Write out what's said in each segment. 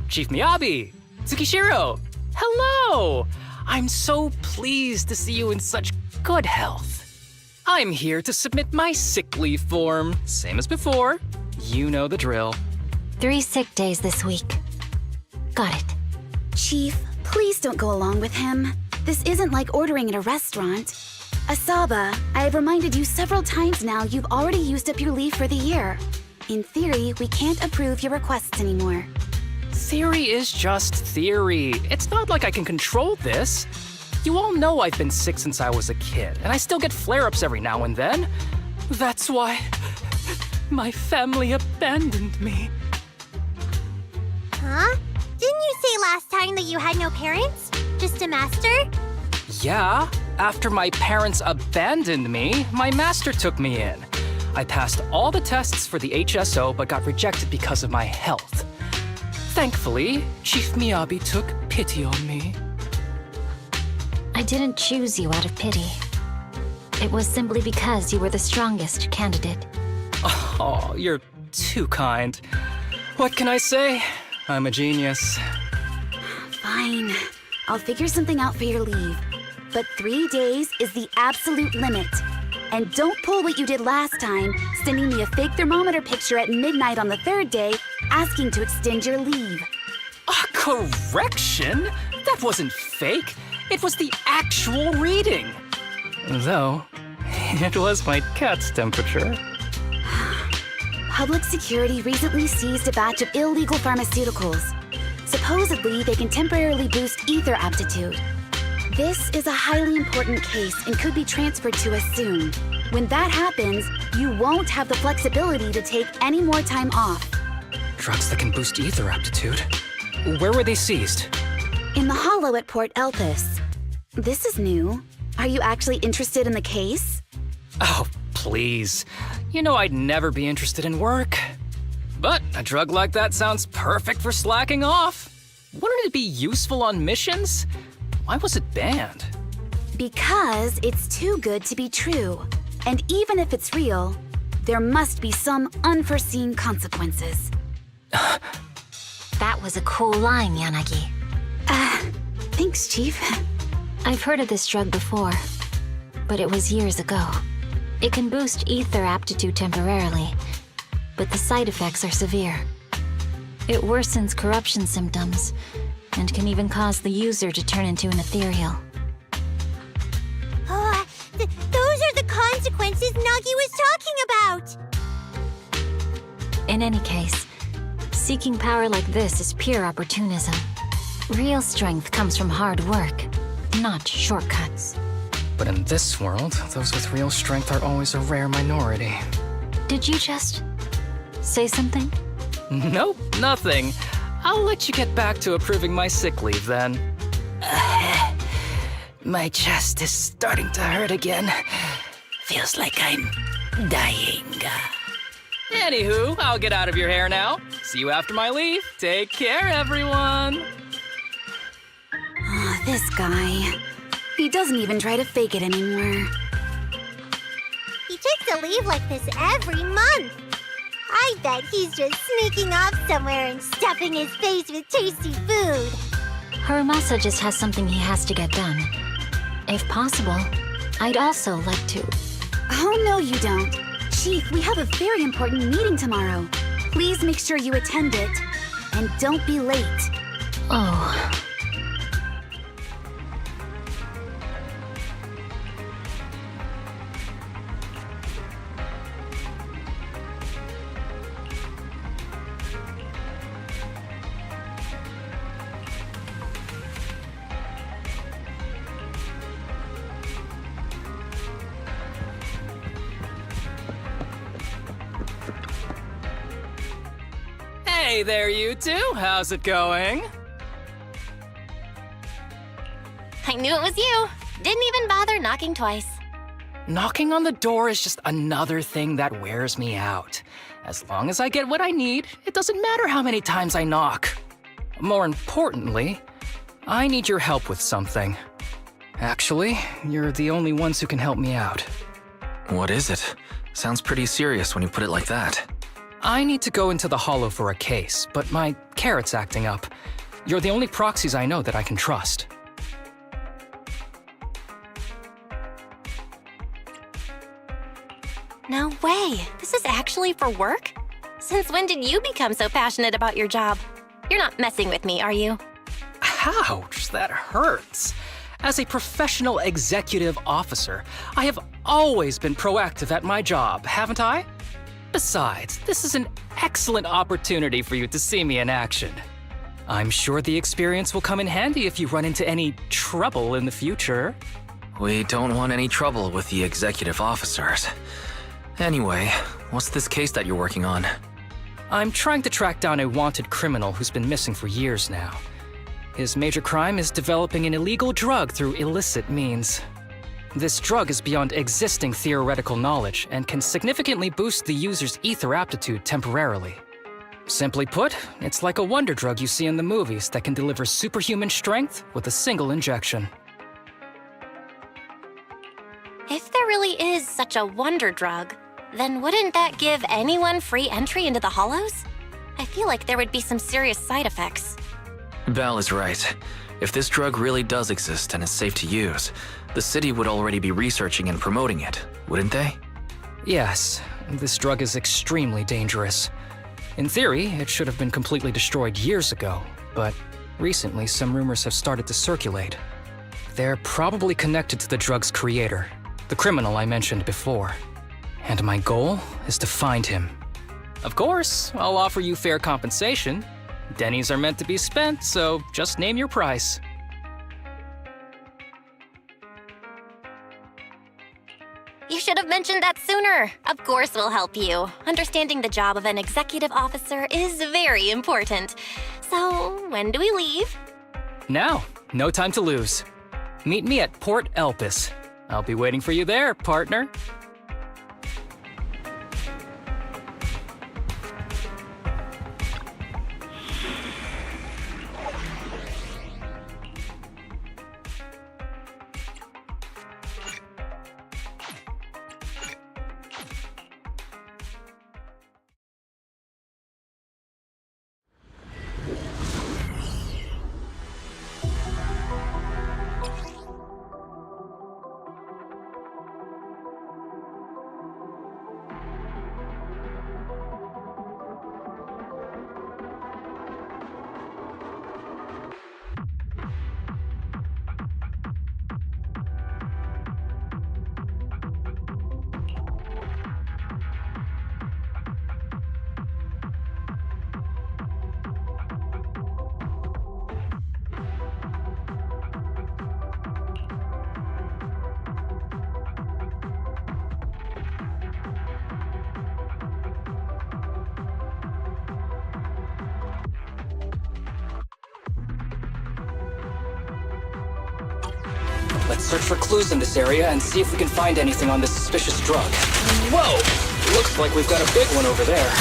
Chief Miyabi! Tsukishiro! Hello! I'm so pleased to see you in such good health. I'm here to submit my sick leave form, same as before. You know the drill. 3 sick days this week. Got it. Chief, please don't go along with him. This isn't like ordering at a restaurant. Asaba, I have reminded you several times now you've already used up your leave for the year. In theory, we can't approve your requests anymore. Theory is just theory. It's not like I can control this. You all know I've been sick since I was a kid, and I still get flare-ups every now and then. That's why my family abandoned me. Huh? Didn't you say last time that you had no parents? Just a master? Yeah, after my parents abandoned me, my master took me in. I passed all the tests for the HSO but got rejected because of my health. Thankfully, Chief Miyabi took pity on me. I didn't choose you out of pity. It was simply because you were the strongest candidate. Oh, you're too kind. What can I say? I'm a genius. Fine. I'll figure something out for your leave. But 3 days is the absolute limit. And don't pull what you did last time, sending me a fake thermometer picture at midnight on the 3rd day, asking to extend your leave. A correction? That wasn't fake. It was the actual reading. Though, it was my cat's temperature. Public security recently seized a batch of illegal pharmaceuticals. Supposedly, they can temporarily boost ether aptitude. This is a highly important case and could be transferred to us soon. When that happens, you won't have the flexibility to take any more time off. Drugs that can boost ether aptitude? Where were they seized? In the hollow at Port Elpis. This is new. Are you actually interested in the case? Oh, please. You know I'd never be interested in work. But a drug like that sounds perfect for slacking off. Wouldn't it be useful on missions? Why was it banned? Because it's too good to be true. And even if it's real, there must be some unforeseen consequences. That was a cool line, Yanagi. Thanks, Chief. I've heard of this drug before, but it was years ago. It can boost ether aptitude temporarily, but the side effects are severe. It worsens corruption symptoms, and can even cause the user to turn into an ethereal. Oh, those are the consequences Nagi was talking about! In any case, seeking power like this is pure opportunism. Real strength comes from hard work, not shortcuts. But in this world, those with real strength are always a rare minority. Did you just say something? Nope, nothing. I'll let you get back to approving my sick leave then. My chest is starting to hurt again. Feels like I'm dying. Anywho, I'll get out of your hair now. See you after my leave. Take care, everyone. Oh, this guy. He doesn't even try to fake it anymore. He takes a leave like this every month. I bet he's just sneaking off somewhere and stuffing his face with tasty food. Harumasa just has something he has to get done. If possible, I'd also like to... Oh, no, you don't. Chief, we have a very important meeting tomorrow. Please make sure you attend it. And don't be late. Oh... Hey there, you two. How's it going? I knew it was you. Didn't even bother knocking twice. Knocking on the door is just another thing that wears me out. As long as I get what I need, it doesn't matter how many times I knock. More importantly, I need your help with something. Actually, you're the only ones who can help me out. What is it? Sounds pretty serious when you put it like that. I need to go into the Hollow for a case, but my carrot's acting up. You're the only proxies I know that I can trust. No way. This is actually for work? Since when did you become so passionate about your job? You're not messing with me, are you? Ouch, that hurts. As a professional executive officer, I have always been proactive at my job, haven't I? Besides, this is an excellent opportunity for you to see me in action. I'm sure the experience will come in handy if you run into any trouble in the future. We don't want any trouble with the executive officers. Anyway, what's this case that you're working on? I'm trying to track down a wanted criminal who's been missing for years now. His major crime is developing an illegal drug through illicit means. This drug is beyond existing theoretical knowledge and can significantly boost the user's ether aptitude temporarily. Simply put, it's like a wonder drug you see in the movies that can deliver superhuman strength with a single injection. If there really is such a wonder drug, then wouldn't that give anyone free entry into the Hollows? I feel like there would be some serious side effects. Val is right. If this drug really does exist and is safe to use, the city would already be researching and promoting it, wouldn't they? Yes, this drug is extremely dangerous. In theory, it should have been completely destroyed years ago, but recently some rumors have started to circulate. They're probably connected to the drug's creator, the criminal I mentioned before. And my goal is to find him. Of course, I'll offer you fair compensation. Dennies are meant to be spent, so just name your price. You should have mentioned that sooner. Of course we'll help you. Understanding the job of an executive officer is very important. So, when do we leave? Now, no time to lose. Meet me at Port Elpis. I'll be waiting for you there, partner. Let's search for clues in this area and see if we can find anything on this suspicious drug. Whoa! Looks like we've got a big one over there.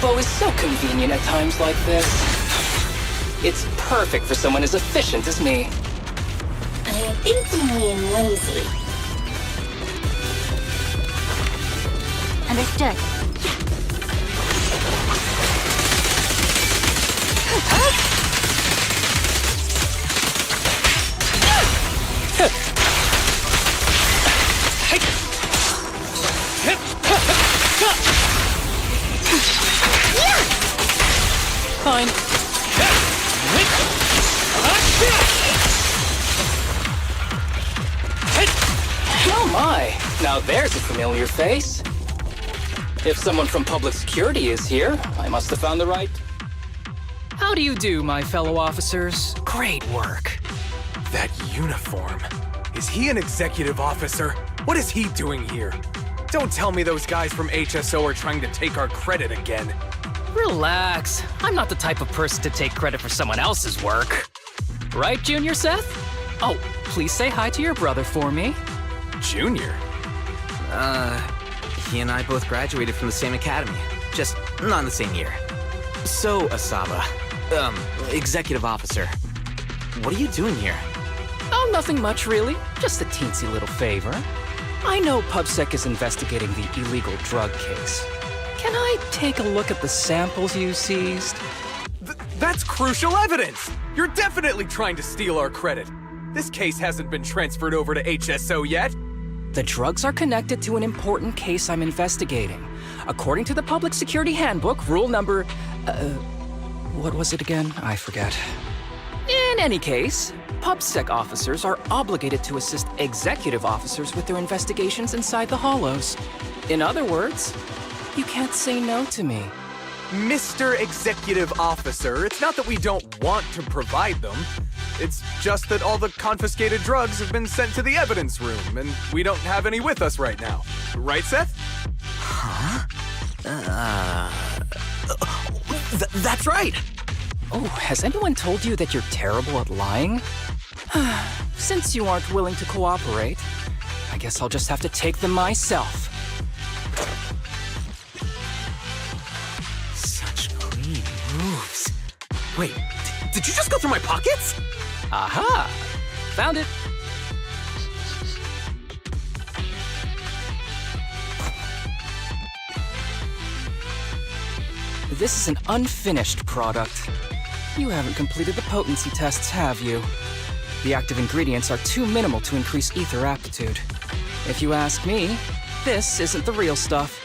elbow is so convenient at times like this. It's perfect for someone as efficient as me. I think you mean lazy. Understood. Fine. Oh my! Now there's a familiar face. If someone from public security is here, I must have found the right. How do you do, my fellow officers? Great work. That uniform. Is he an executive officer? What is he doing here? Don't tell me those guys from HSO are trying to take our credit again. Relax. I'm not the type of person to take credit for someone else's work. Right, Junior Seth? Oh, please say hi to your brother for me. Junior? He and I both graduated from the same academy, just not in the same year. So, Asaba, executive officer, what are you doing here? Oh, nothing much really. Just a teensy little favor. I know PubSec is investigating the illegal drug case. Can I take a look at the samples you seized? That's crucial evidence! You're definitely trying to steal our credit. This case hasn't been transferred over to HSO yet. The drugs are connected to an important case I'm investigating. According to the Public Security Handbook, rule number... what was it again? I forget. In any case, PubSec officers are obligated to assist executive officers with their investigations inside the Hollows. In other words, you can't say no to me. Mr. Executive Officer, it's not that we don't want to provide them. It's just that all the confiscated drugs have been sent to the evidence room, and we don't have any with us right now. Right, Seth? That's right! Oh, has anyone told you that you're terrible at lying? Since you aren't willing to cooperate, I guess I'll just have to take them myself. Such clean moves. Wait, did you just go through my pockets? Aha! Found it! This is an unfinished product. You haven't completed the potency tests, have you? The active ingredients are too minimal to increase ether aptitude. If you ask me, this isn't the real stuff,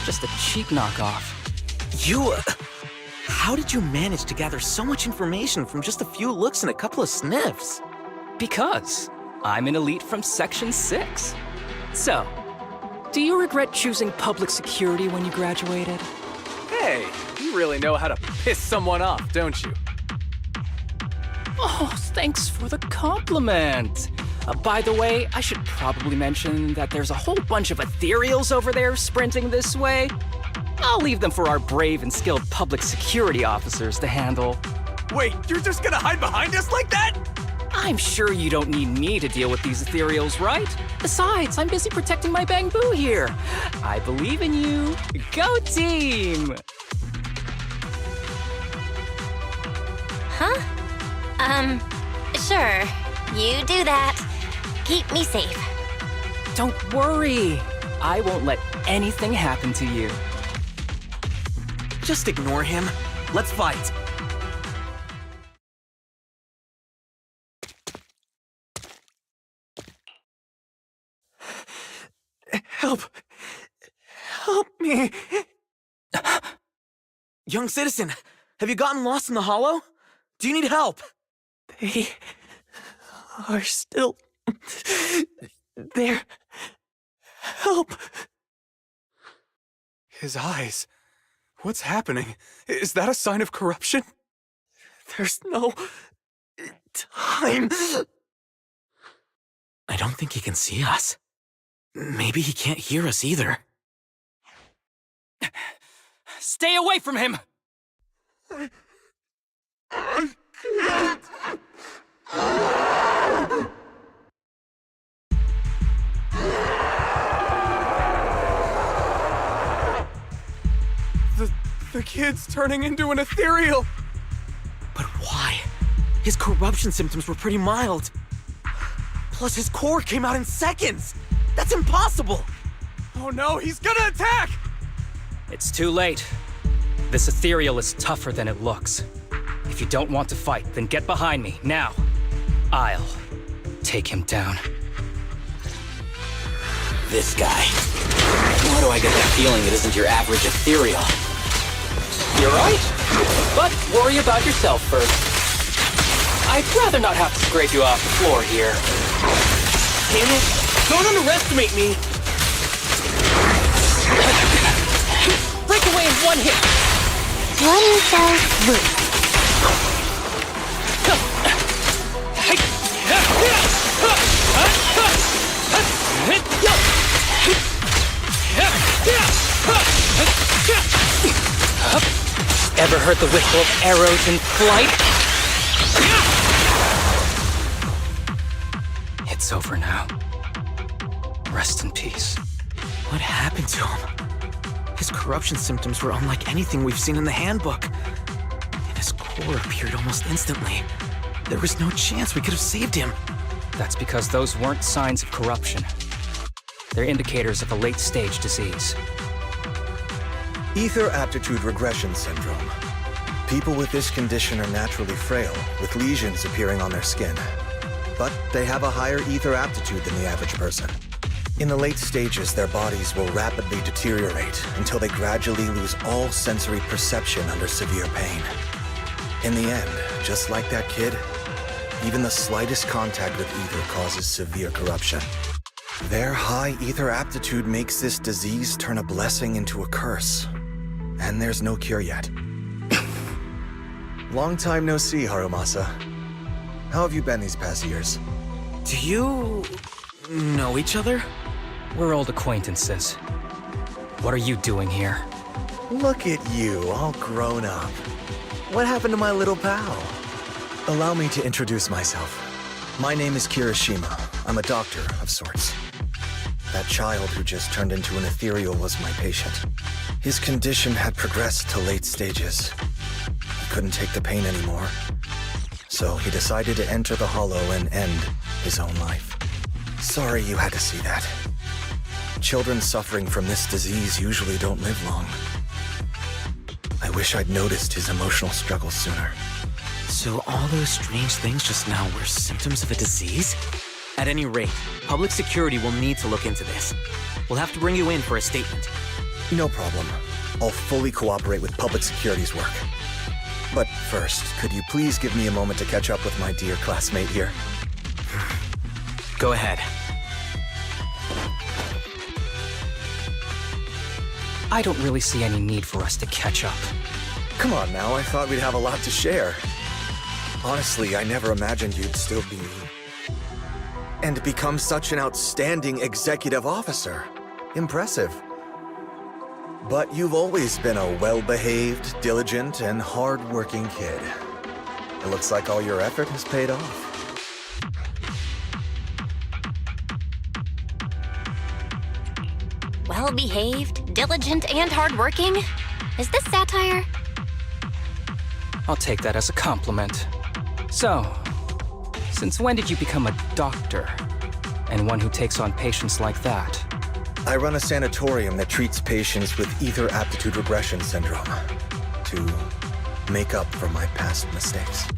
just a cheap knockoff. You, how did you manage to gather so much information from just a few looks and a couple of sniffs? Because I'm an elite from Section 6. So, do you regret choosing public security when you graduated? Hey, you really know how to piss someone off, don't you? Oh, thanks for the compliment. By the way, I should probably mention that there's a whole bunch of ethereals over there sprinting this way. I'll leave them for our brave and skilled public security officers to handle. Wait, you're just gonna hide behind us like that? I'm sure you don't need me to deal with these ethereals, right? Besides, I'm busy protecting my Bangbu here. I believe in you. Go team! Huh? Sure. You do that. Keep me safe. Don't worry. I won't let anything happen to you. Just ignore him. Let's fight. Help! Help me! Young citizen, have you gotten lost in the hollow? Do you need help? They are still there. Help! His eyes. What's happening? Is that a sign of corruption? There's no time. I don't think he can see us. Maybe he can't hear us either. Stay away from him! The kid's turning into an ethereal! But why? His corruption symptoms were pretty mild. Plus, his core came out in seconds! That's impossible! Oh no, he's gonna attack! It's too late. This ethereal is tougher than it looks. If you don't want to fight, then get behind me, now. I'll take him down. This guy. Why do I get that feeling it isn't your average ethereal? You're right. But worry about yourself first. I'd rather not have to scrape you off the floor here. Damn it! Don't underestimate me! Break away in one hit! One fell swoop. Ever heard the whistle of arrows in flight? It's over now. Rest in peace. What happened to him? His corruption symptoms were unlike anything we've seen in the handbook. And his core appeared almost instantly. There was no chance we could have saved him. That's because those weren't signs of corruption. They're indicators of a late-stage disease. Ether aptitude regression syndrome. People with this condition are naturally frail, with lesions appearing on their skin. But they have a higher ether aptitude than the average person. In the late stages, their bodies will rapidly deteriorate until they gradually lose all sensory perception under severe pain. In the end, just like that kid, even the slightest contact with ether causes severe corruption. Their high ether aptitude makes this disease turn a blessing into a curse. And there's no cure yet. Long time no see, Harumasa. How have you been these past years? Do you know each other? We're old acquaintances. What are you doing here? Look at you, all grown up. What happened to my little pal? Allow me to introduce myself. My name is Kirishima. I'm a doctor of sorts. That child who just turned into an ethereal was my patient. His condition had progressed to late stages. He couldn't take the pain anymore. So he decided to enter the Hollow and end his own life. Sorry you had to see that. Children suffering from this disease usually don't live long. I wish I'd noticed his emotional struggles sooner. So all those strange things just now were symptoms of a disease? At any rate, public security will need to look into this. We'll have to bring you in for a statement. No problem. I'll fully cooperate with public security's work. But first, could you please give me a moment to catch up with my dear classmate here? Go ahead. I don't really see any need for us to catch up. Come on now, I thought we'd have a lot to share. Honestly, I never imagined you'd still be... and become such an outstanding executive officer. Impressive. But you've always been a well-behaved, diligent, and hard-working kid. It looks like all your effort has paid off. Well-behaved, diligent, and hardworking? Is this satire? I'll take that as a compliment. So, since when did you become a doctor? And one who takes on patients like that? I run a sanatorium that treats patients with ether aptitude regression syndrome to make up for my past mistakes.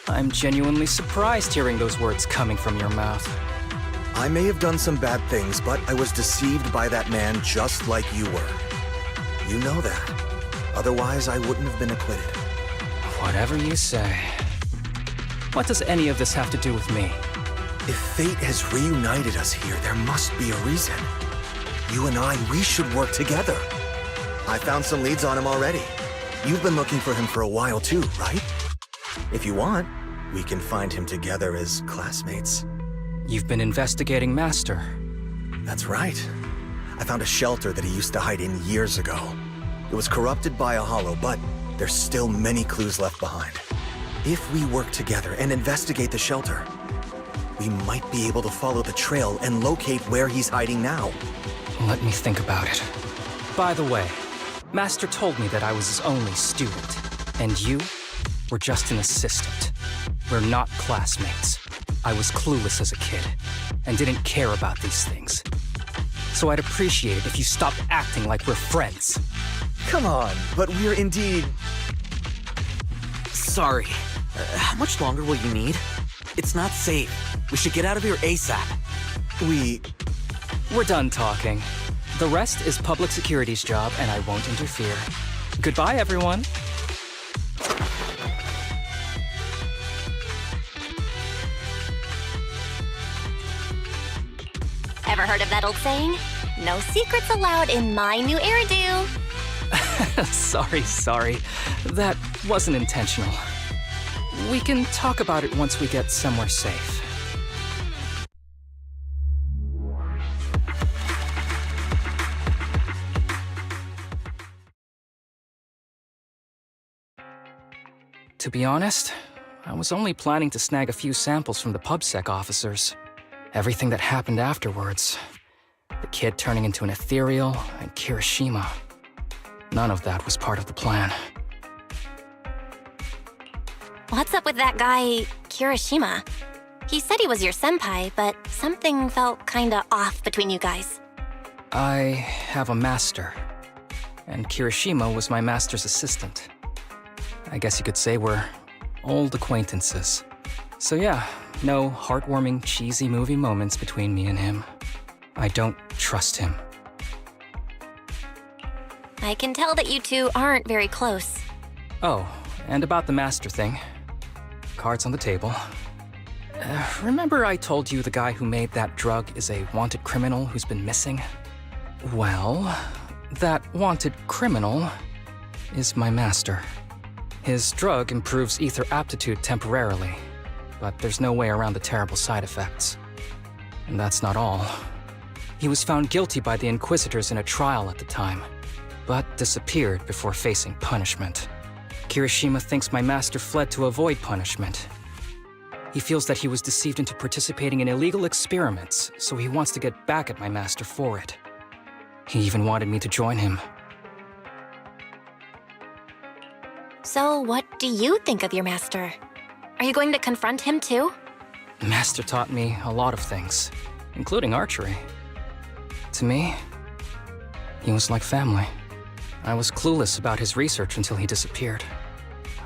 I'm genuinely surprised hearing those words coming from your mouth. I may have done some bad things, but I was deceived by that man just like you were. You know that. Otherwise, I wouldn't have been acquitted. Whatever you say. What does any of this have to do with me? If fate has reunited us here, there must be a reason. You and I, we should work together. I found some leads on him already. You've been looking for him for a while too, right? If you want, we can find him together as classmates. You've been investigating Master. That's right. I found a shelter that he used to hide in years ago. It was corrupted by a hollow, but there's still many clues left behind. If we work together and investigate the shelter, we might be able to follow the trail and locate where he's hiding now. Let me think about it. By the way, Master told me that I was his only student, and you were just an assistant. We're not classmates. I was clueless as a kid, and didn't care about these things. So I'd appreciate it if you stopped acting like we're friends. Come on, but we're indeed... Sorry. How much longer will you need? It's not safe. We should get out of here ASAP. We're done talking. The rest is public security's job, and I won't interfere. Goodbye, everyone. Ever heard of that old saying? No secrets allowed in my new hairdo. Sorry. That wasn't intentional. We can talk about it once we get somewhere safe. To be honest, I was only planning to snag a few samples from the PubSec officers. Everything that happened afterwards. The kid turning into an ethereal, and Kirishima. None of that was part of the plan. What's up with that guy, Kirishima? He said he was your senpai, but something felt kinda off between you guys. I have a master, and Kirishima was my master's assistant. I guess you could say we're old acquaintances. So yeah, no heartwarming, cheesy movie moments between me and him. I don't trust him. I can tell that you two aren't very close. Oh, and about the master thing. Cards on the table. Remember I told you the guy who made that drug is a wanted criminal who's been missing? Well, that wanted criminal is my master. His drug improves ether aptitude temporarily, but there's no way around the terrible side effects. And that's not all. He was found guilty by the Inquisitors in a trial at the time, but disappeared before facing punishment. Kirishima thinks my master fled to avoid punishment. He feels that he was deceived into participating in illegal experiments, so he wants to get back at my master for it. He even wanted me to join him. So what do you think of your master? Are you going to confront him too? Master taught me a lot of things, including archery. To me, he was like family. I was clueless about his research until he disappeared.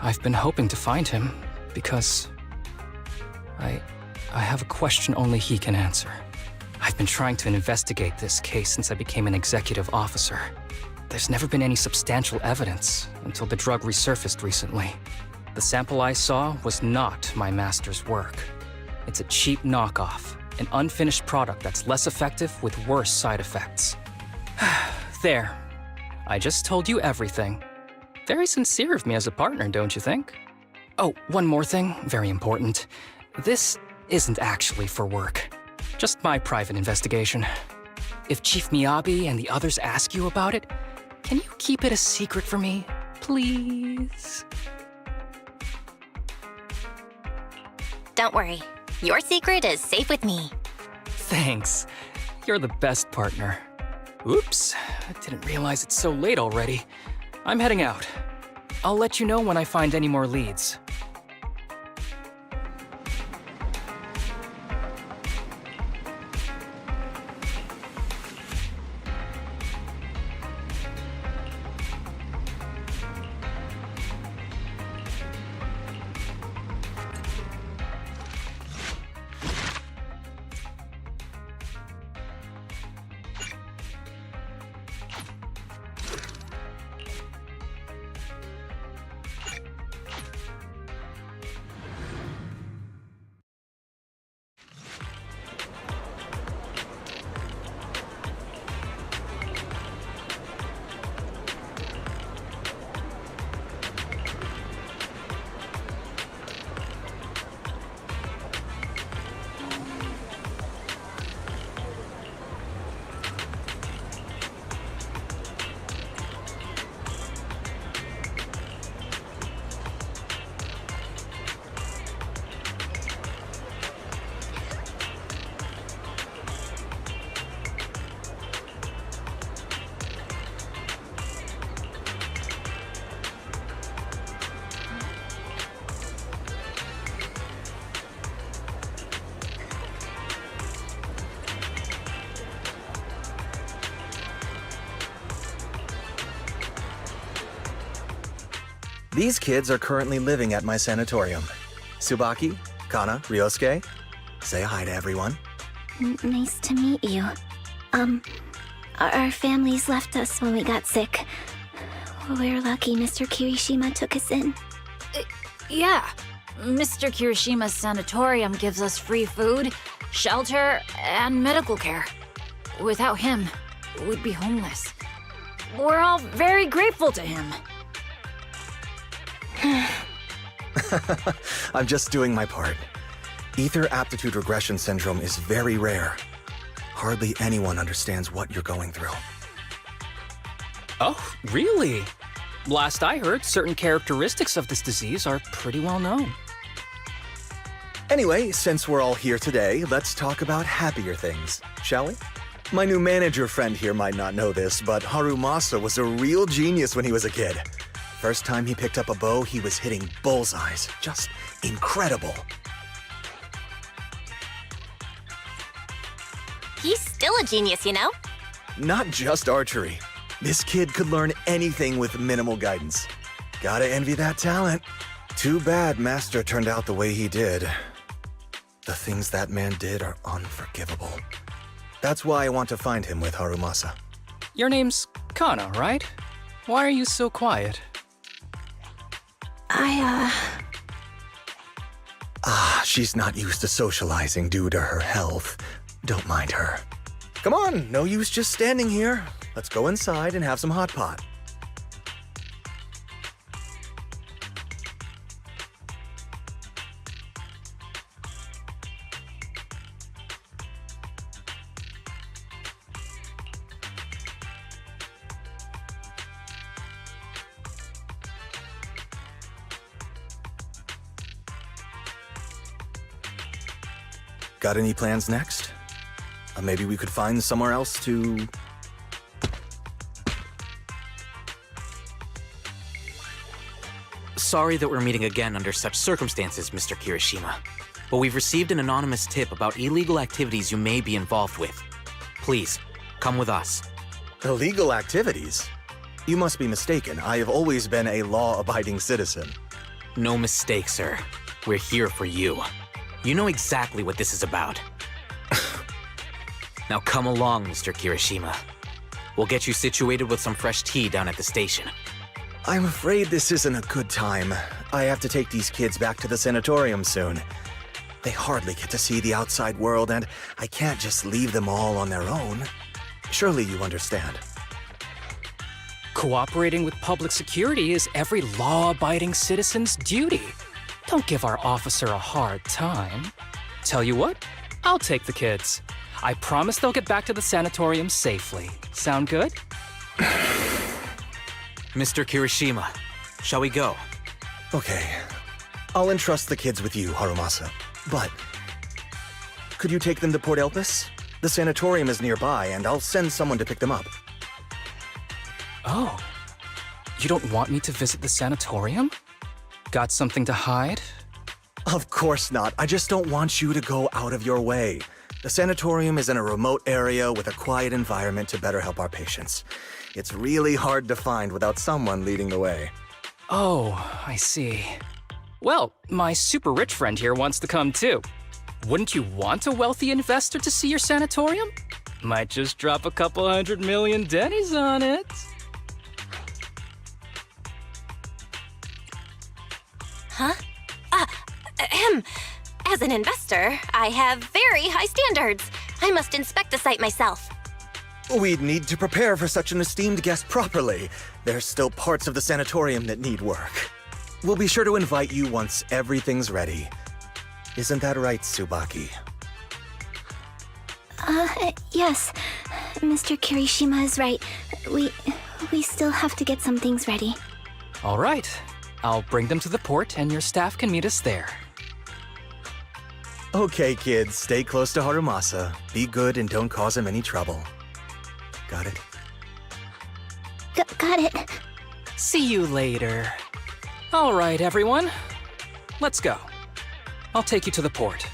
I've been hoping to find him because I have a question only he can answer. I've been trying to investigate this case since I became an executive officer. There's never been any substantial evidence until the drug resurfaced recently. The sample I saw was not my master's work. It's a cheap knockoff, an unfinished product that's less effective with worse side effects. There. I just told you everything. Very sincere of me as a partner, don't you think? Oh, one more thing, very important. This isn't actually for work. Just my private investigation. If Chief Miyabi and the others ask you about it, can you keep it a secret for me, please? Don't worry. Your secret is safe with me. Thanks. You're the best partner. Oops, I didn't realize it's so late already. I'm heading out. I'll let you know when I find any more leads. These kids are currently living at my sanatorium. Tsubaki, Kana, Ryosuke, say hi to everyone. Nice to meet you. Our families left us when we got sick. We're lucky Mr. Kirishima took us in. Yeah. Mr. Kirishima's sanatorium gives us free food, shelter, and medical care. Without him, we'd be homeless. We're all very grateful to him. I'm just doing my part. Ether aptitude regression syndrome is very rare. Hardly anyone understands what you're going through. Oh, really? Last I heard, certain characteristics of this disease are pretty well known. Anyway, since we're all here today, let's talk about happier things, shall we? My new manager friend here might not know this, but Harumasa was a real genius when he was a kid. First time he picked up a bow, he was hitting bullseyes. Just incredible. He's still a genius, you know? Not just archery. This kid could learn anything with minimal guidance. Gotta envy that talent. Too bad Master turned out the way he did. The things that man did are unforgivable. That's why I want to find him with Harumasa. Your name's Kana, right? Why are you so quiet? She's not used to socializing due to her health. Don't mind her. Come on, no use just standing here. Let's go inside and have some hot pot. Got any plans next? Maybe we could find somewhere else to... Sorry that we're meeting again under such circumstances, Mr. Kirishima. But we've received an anonymous tip about illegal activities you may be involved with. Please, come with us. Illegal activities? You must be mistaken. I have always been a law-abiding citizen. No mistake, sir. We're here for you. You know exactly what this is about. Now come along, Mr. Kirishima. We'll get you situated with some fresh tea down at the station. I'm afraid this isn't a good time. I have to take these kids back to the sanatorium soon. They hardly get to see the outside world, and I can't just leave them all on their own. Surely you understand. Cooperating with public security is every law-abiding citizen's duty. Don't give our officer a hard time. Tell you what, I'll take the kids. I promise they'll get back to the sanatorium safely. Sound good? Mr. Kirishima, shall we go? Okay. I'll entrust the kids with you, Harumasa. But could you take them to Port Elpis? The sanatorium is nearby, and I'll send someone to pick them up. Oh. You don't want me to visit the sanatorium? Got something to hide? Of course not. I just don't want you to go out of your way. The sanatorium is in a remote area with a quiet environment to better help our patients. It's really hard to find without someone leading the way. Oh, I see. Well, my super rich friend here wants to come too. Wouldn't you want a wealthy investor to see your sanatorium? Might just drop a couple 100 million dennies on it. Huh? As an investor, I have very high standards. I must inspect the site myself. We'd need to prepare for such an esteemed guest properly. There's still parts of the sanatorium that need work. We'll be sure to invite you once everything's ready. Isn't that right, Tsubaki? Yes. Mr. Kirishima is right. We still have to get some things ready. All right. I'll bring them to the port and your staff can meet us there. Okay, kids, stay close to Harumasa. Be good and don't cause him any trouble. Got it? Got it. See you later. All right, everyone. Let's go. I'll take you to the port.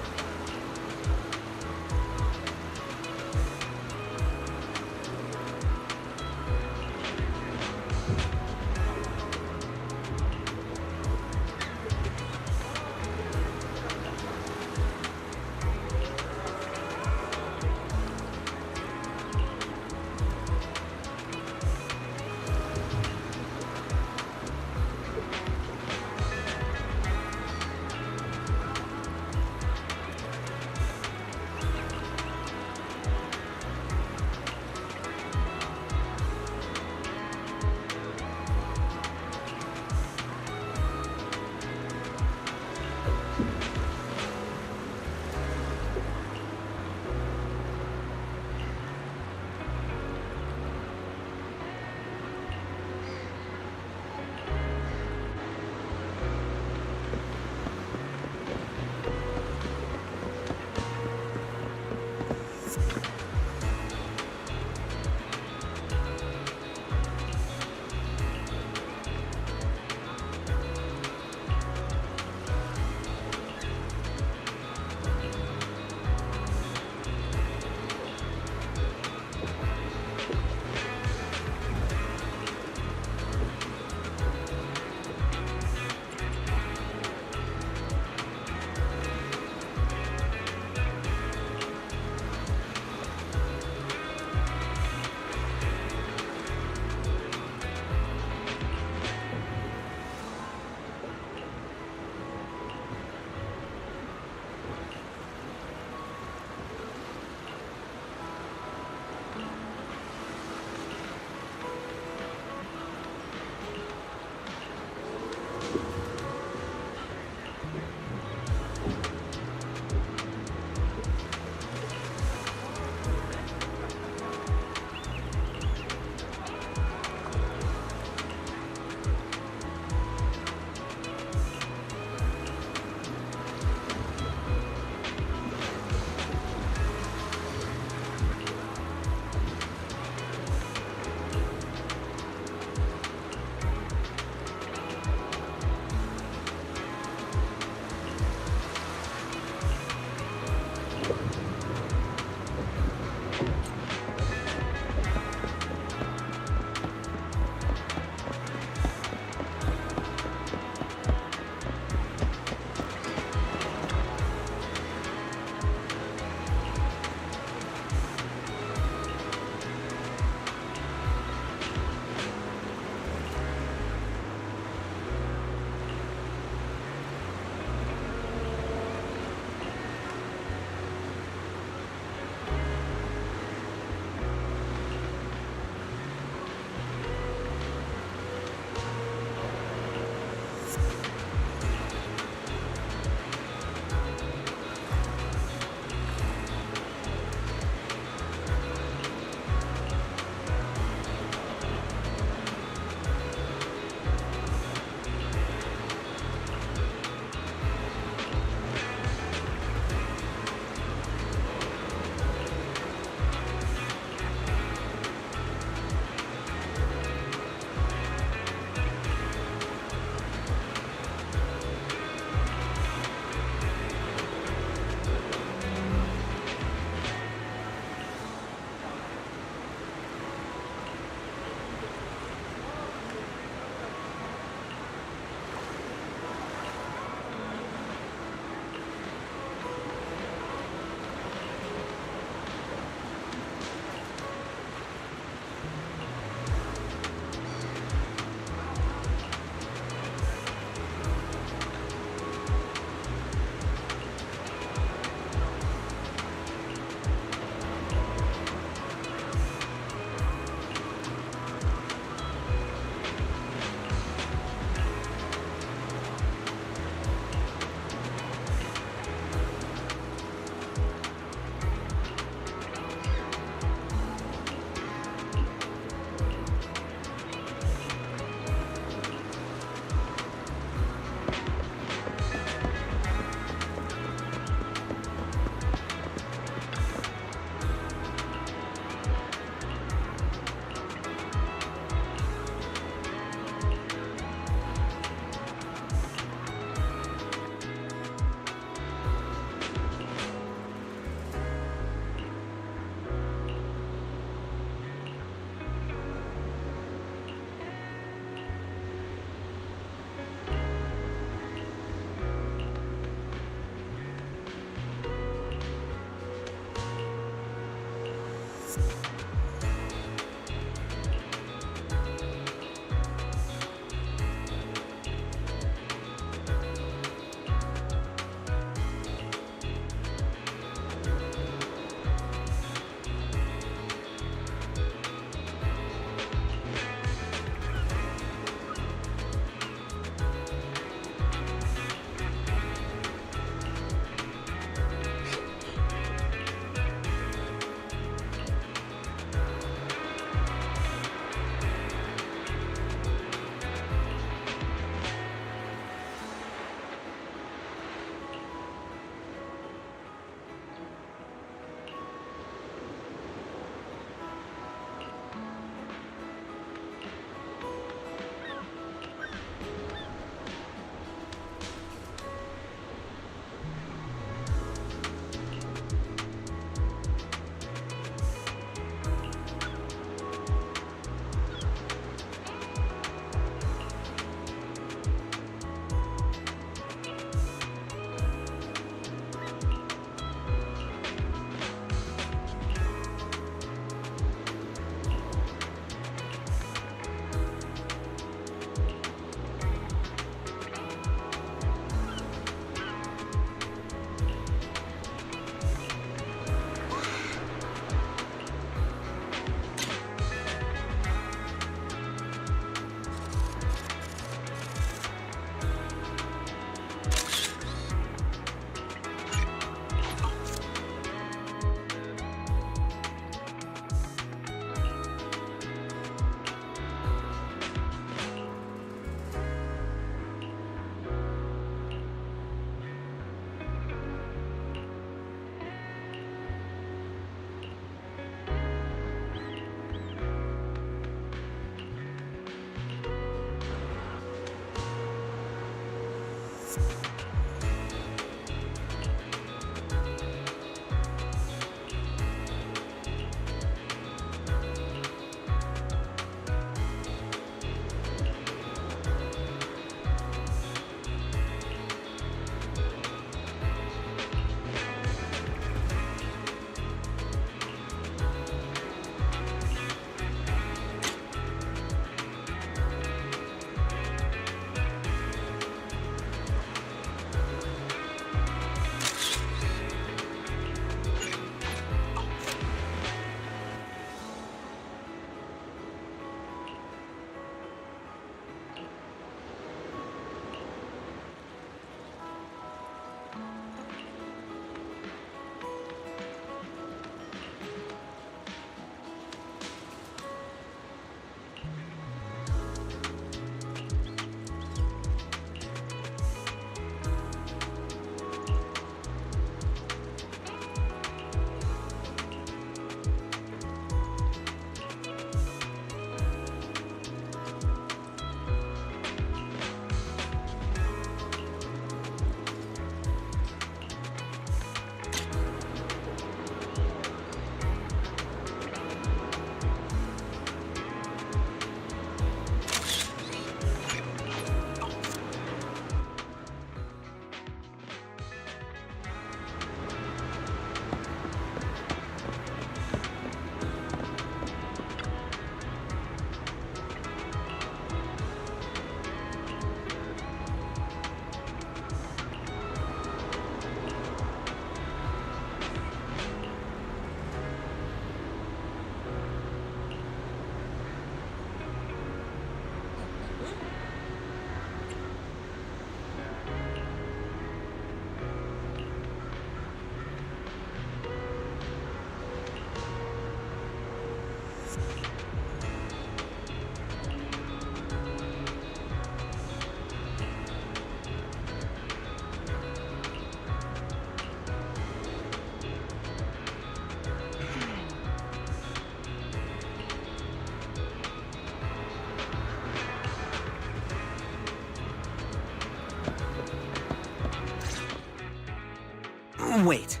Wait,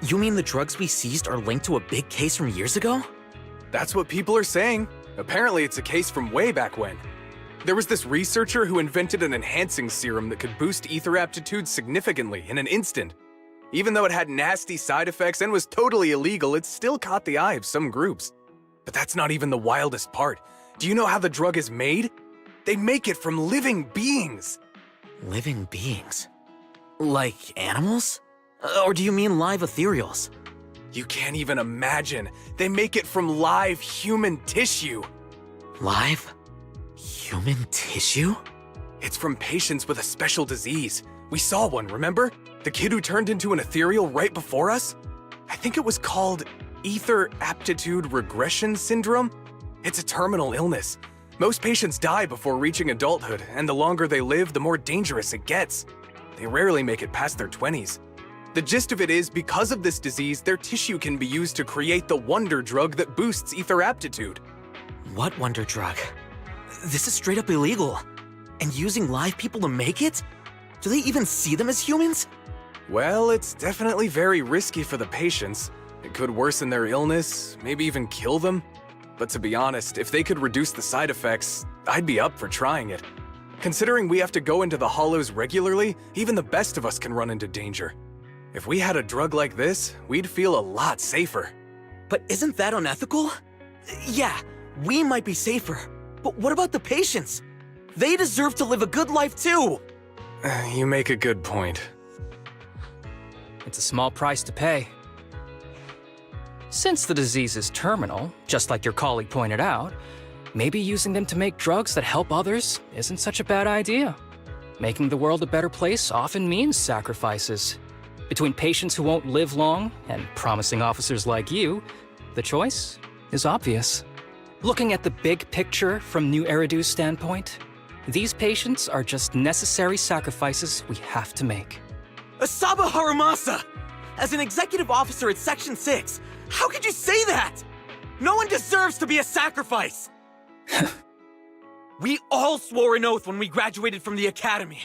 you mean the drugs we seized are linked to a big case from years ago? That's what people are saying. Apparently it's a case from way back when. There was this researcher who invented an enhancing serum that could boost ether aptitude significantly in an instant. Even though it had nasty side effects and was totally illegal, it still caught the eye of some groups. But that's not even the wildest part. Do you know how the drug is made? They make it from living beings. Living beings? Like animals? Or do you mean live ethereals? You can't even imagine. They make it from live human tissue. Live? Human tissue? It's from patients with a special disease. We saw one, remember? The kid who turned into an ethereal right before us? I think it was called Ether Aptitude Regression Syndrome. It's a terminal illness. Most patients die before reaching adulthood, and the longer they live, the more dangerous it gets. They rarely make it past their 20s. The gist of it is, because of this disease, their tissue can be used to create the wonder drug that boosts ether aptitude. What wonder drug? This is straight up illegal. And using live people to make it? Do they even see them as humans? Well, it's definitely very risky for the patients. It could worsen their illness, maybe even kill them. But to be honest, if they could reduce the side effects, I'd be up for trying it. Considering we have to go into the hollows regularly, even the best of us can run into danger. If we had a drug like this, we'd feel a lot safer. But isn't that unethical? Yeah, we might be safer, but what about the patients? They deserve to live a good life too! You make a good point. It's a small price to pay. Since the disease is terminal, just like your colleague pointed out, maybe using them to make drugs that help others isn't such a bad idea. Making the world a better place often means sacrifices. Between patients who won't live long and promising officers like you, the choice is obvious. Looking at the big picture from New Eridu's standpoint, these patients are just necessary sacrifices we have to make. Asaba Harumasa! As an executive officer at Section 6, how could you say that? No one deserves to be a sacrifice! We all swore an oath when we graduated from the academy.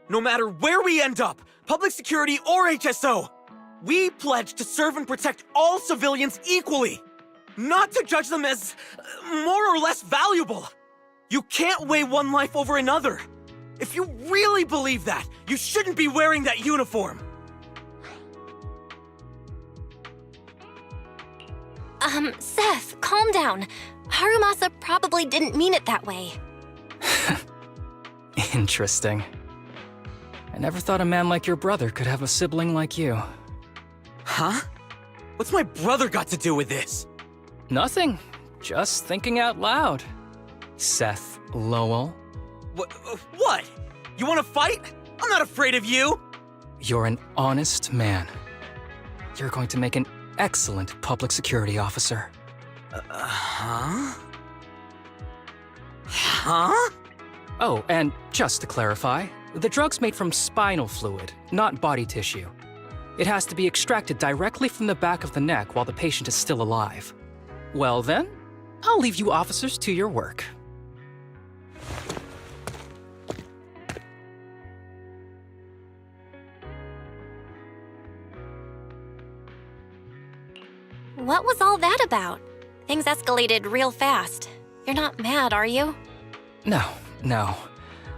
No matter where we end up, public security or HSO, we pledge to serve and protect all civilians equally, not to judge them as more or less valuable. You can't weigh one life over another. If you really believe that, you shouldn't be wearing that uniform. Seth, calm down. Harumasa probably didn't mean it that way. Interesting. I never thought a man like your brother could have a sibling like you. Huh? What's my brother got to do with this? Nothing. Just thinking out loud. Seth Lowell. What? You want to fight? I'm not afraid of you! You're an honest man. You're going to make an excellent public security officer. Huh? Huh? Oh, and just to clarify, the drug's made from spinal fluid, not body tissue. It has to be extracted directly from the back of the neck while the patient is still alive. Well then, I'll leave you officers to your work. What was all that about? Things escalated real fast. You're not mad, are you? No.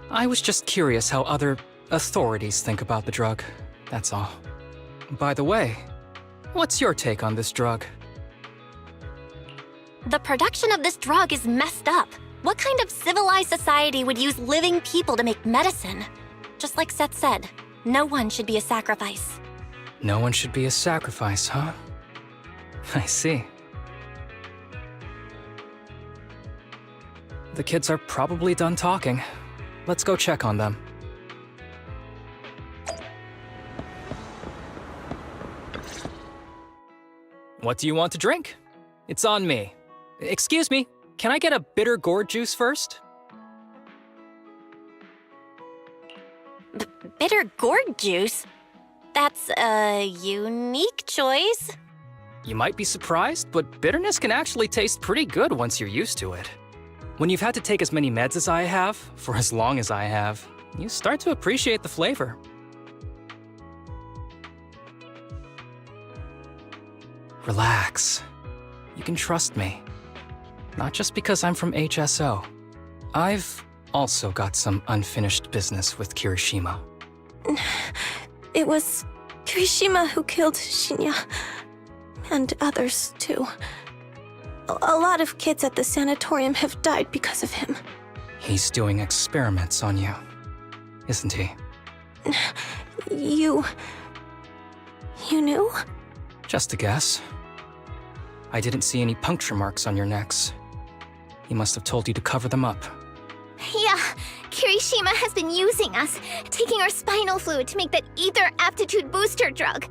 I was just curious how other authorities think about the drug, that's all. By the way, what's your take on this drug? The production of this drug is messed up. What kind of civilized society would use living people to make medicine? Just like Seth said, no one should be a sacrifice. No one should be a sacrifice, huh? I see. The kids are probably done talking. Let's go check on them. What do you want to drink? It's on me. Excuse me, can I get a bitter gourd juice first? Bitter gourd juice? That's a unique choice. You might be surprised, but bitterness can actually taste pretty good once you're used to it. When you've had to take as many meds as I have, for as long as I have, you start to appreciate the flavor. Relax. You can trust me. Not just because I'm from HSO. I've also got some unfinished business with Kirishima. It was Kirishima who killed Shinya. And others, too. A lot of kids at the sanatorium have died because of him. He's doing experiments on you, isn't he? You knew? Just a guess. I didn't see any puncture marks on your necks. He must have told you to cover them up. Yeah, Kirishima has been using us, taking our spinal fluid to make that ether aptitude booster drug.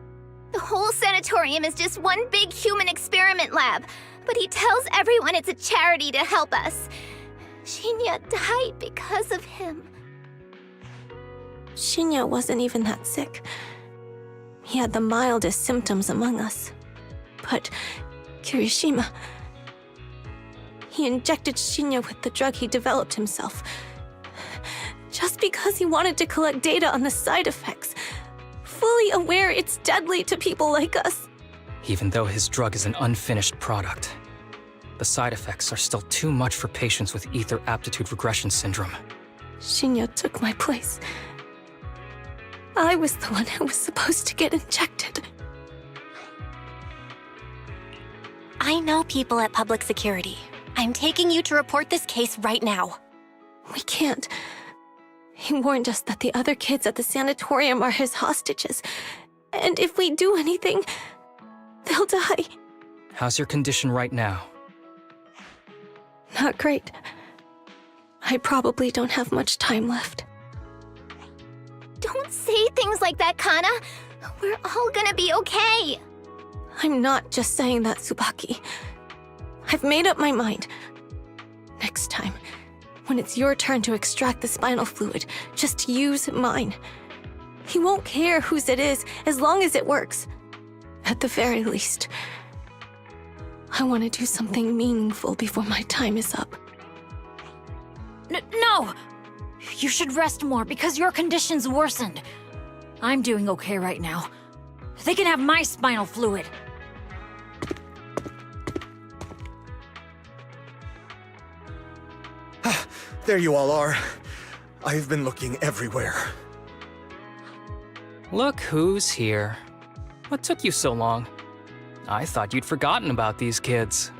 The whole sanatorium is just one big human experiment lab, but he tells everyone it's a charity to help us. Shinya died because of him. Shinya wasn't even that sick. He had the mildest symptoms among us. But Kirishima... He injected Shinya with the drug he developed himself. Just because he wanted to collect data on the side effects. Fully aware it's deadly to people like us. Even though his drug is an unfinished product, the side effects are still too much for patients with ether aptitude regression syndrome. Shinya took my place. I was the one who was supposed to get injected. I know people at public security. I'm taking you to report this case right now. We can't. He warned us that the other kids at the sanatorium are his hostages. And if we do anything, they'll die. How's your condition right now? Not great. I probably don't have much time left. Don't say things like that, Kana. We're all gonna be okay. I'm not just saying that, Tsubaki. I've made up my mind. Next time, when it's your turn to extract the spinal fluid, just use mine. He won't care whose it is, as long as it works. At the very least, I want to do something meaningful before my time is up. No! You should rest more because your condition's worsened. I'm doing okay right now. They can have my spinal fluid. There you all are. I've been looking everywhere. Look who's here. What took you so long? I thought you'd forgotten about these kids.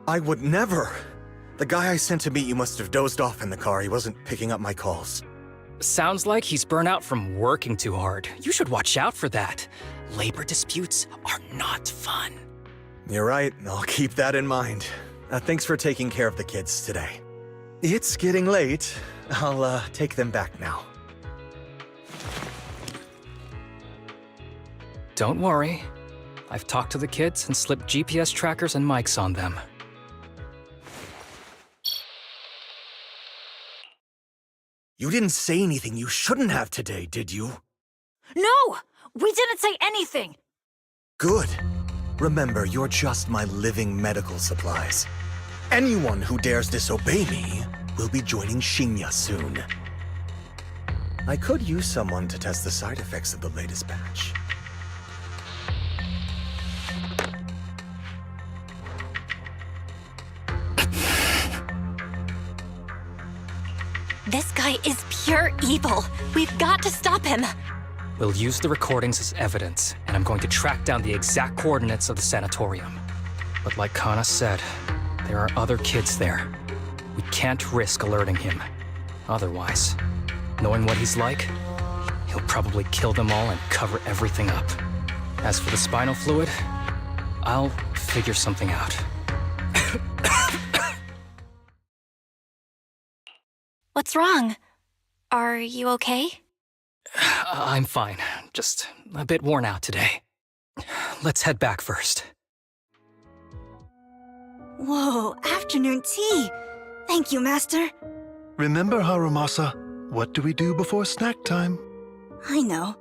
I would never. The guy I sent to meet you must have dozed off in the car. He wasn't picking up my calls. Sounds like he's burnt out from working too hard. You should watch out for that. Labor disputes are not fun. You're right. I'll keep that in mind. Thanks for taking care of the kids today. It's getting late. I'll take them back now. Don't worry. I've talked to the kids and slipped GPS trackers and mics on them. You didn't say anything you shouldn't have today, did you? No! We didn't say anything! Good. Remember, you're just my living medical supplies. Anyone who dares disobey me will be joining Shinya soon. I could use someone to test the side effects of the latest batch. This guy is pure evil. We've got to stop him. We'll use the recordings as evidence, and I'm going to track down the exact coordinates of the sanatorium. But like Kana said, there are other kids there. We can't risk alerting him. Otherwise, knowing what he's like, he'll probably kill them all and cover everything up. As for the spinal fluid, I'll figure something out. What's wrong? Are you okay? I'm fine. Just a bit worn out today. Let's head back first. Whoa, afternoon tea! Thank you, Master. Remember, Harumasa, what do we do before snack time? I know.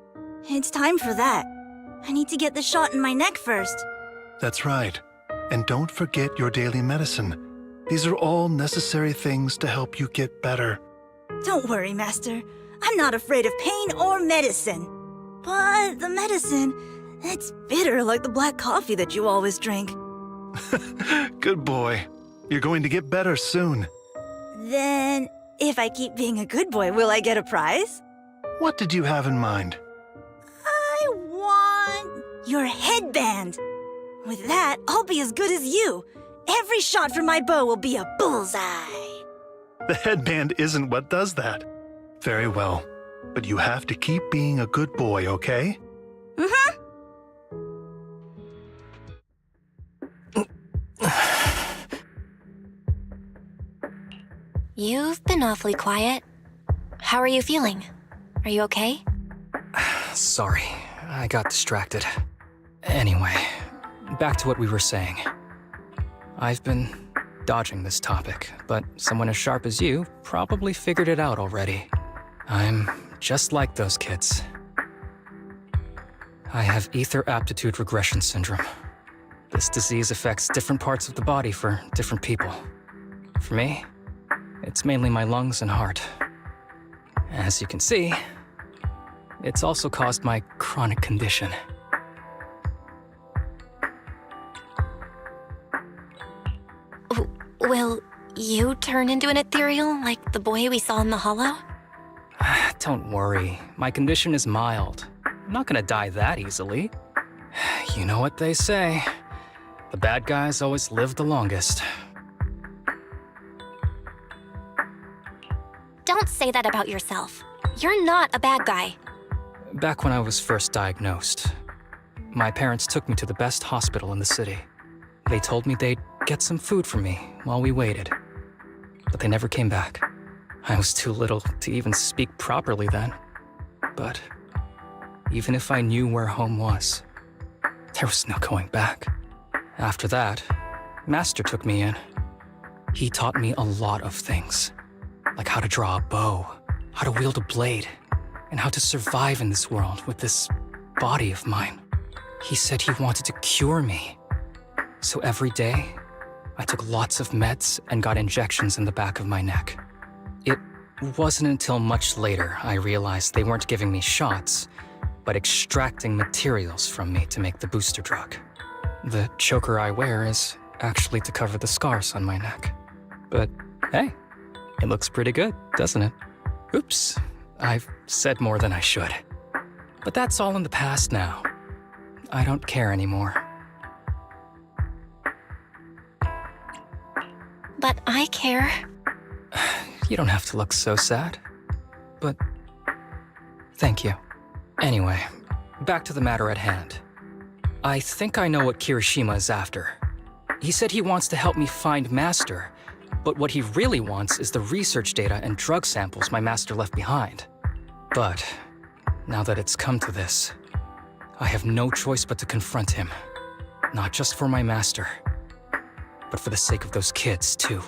It's time for that. I need to get the shot in my neck first. That's right. And don't forget your daily medicine. These are all necessary things to help you get better. Don't worry, Master. I'm not afraid of pain or medicine. But the medicine, it's bitter like the black coffee that you always drink. Good boy. You're going to get better soon. Then, if I keep being a good boy, will I get a prize? What did you have in mind? I want Your headband! With that, I'll be as good as you. Every shot from my bow will be a bullseye. The headband isn't what does that. Very well. But you have to keep being a good boy, okay? Mm-hmm. You've been awfully quiet. How are you feeling? Are you okay? Sorry, I got distracted. Anyway, back to what we were saying. I've been dodging this topic, but someone as sharp as you probably figured it out already. I'm just like those kids. I have ether aptitude regression syndrome. This disease affects different parts of the body for different people. For me, it's mainly my lungs and heart. As you can see, it's also caused my chronic condition. Will you turn into an ethereal like the boy we saw in the hollow? Don't worry, my condition is mild. I'm not gonna die that easily. You know what they say. The bad guys always live the longest. Don't say that about yourself. You're not a bad guy. Back when I was first diagnosed, my parents took me to the best hospital in the city. They told me they'd get some food for me while we waited. But they never came back. I was too little to even speak properly then. But even if I knew where home was, there was no going back. After that, Master took me in. He taught me a lot of things, like how to draw a bow, how to wield a blade, and how to survive in this world with this body of mine. He said he wanted to cure me. So every day, I took lots of meds and got injections in the back of my neck. It wasn't until much later I realized they weren't giving me shots, but extracting materials from me to make the booster drug. The choker I wear is actually to cover the scars on my neck. But hey, it looks pretty good, doesn't it? Oops, I've said more than I should. But that's all in the past now. I don't care anymore. But I care. You don't have to look so sad. But thank you. Anyway, back to the matter at hand. I think I know what Kirishima is after. He said he wants to help me find Master, but what he really wants is the research data and drug samples my master left behind. But now that it's come to this, I have no choice but to confront him. Not just for my master, but for the sake of those kids, too.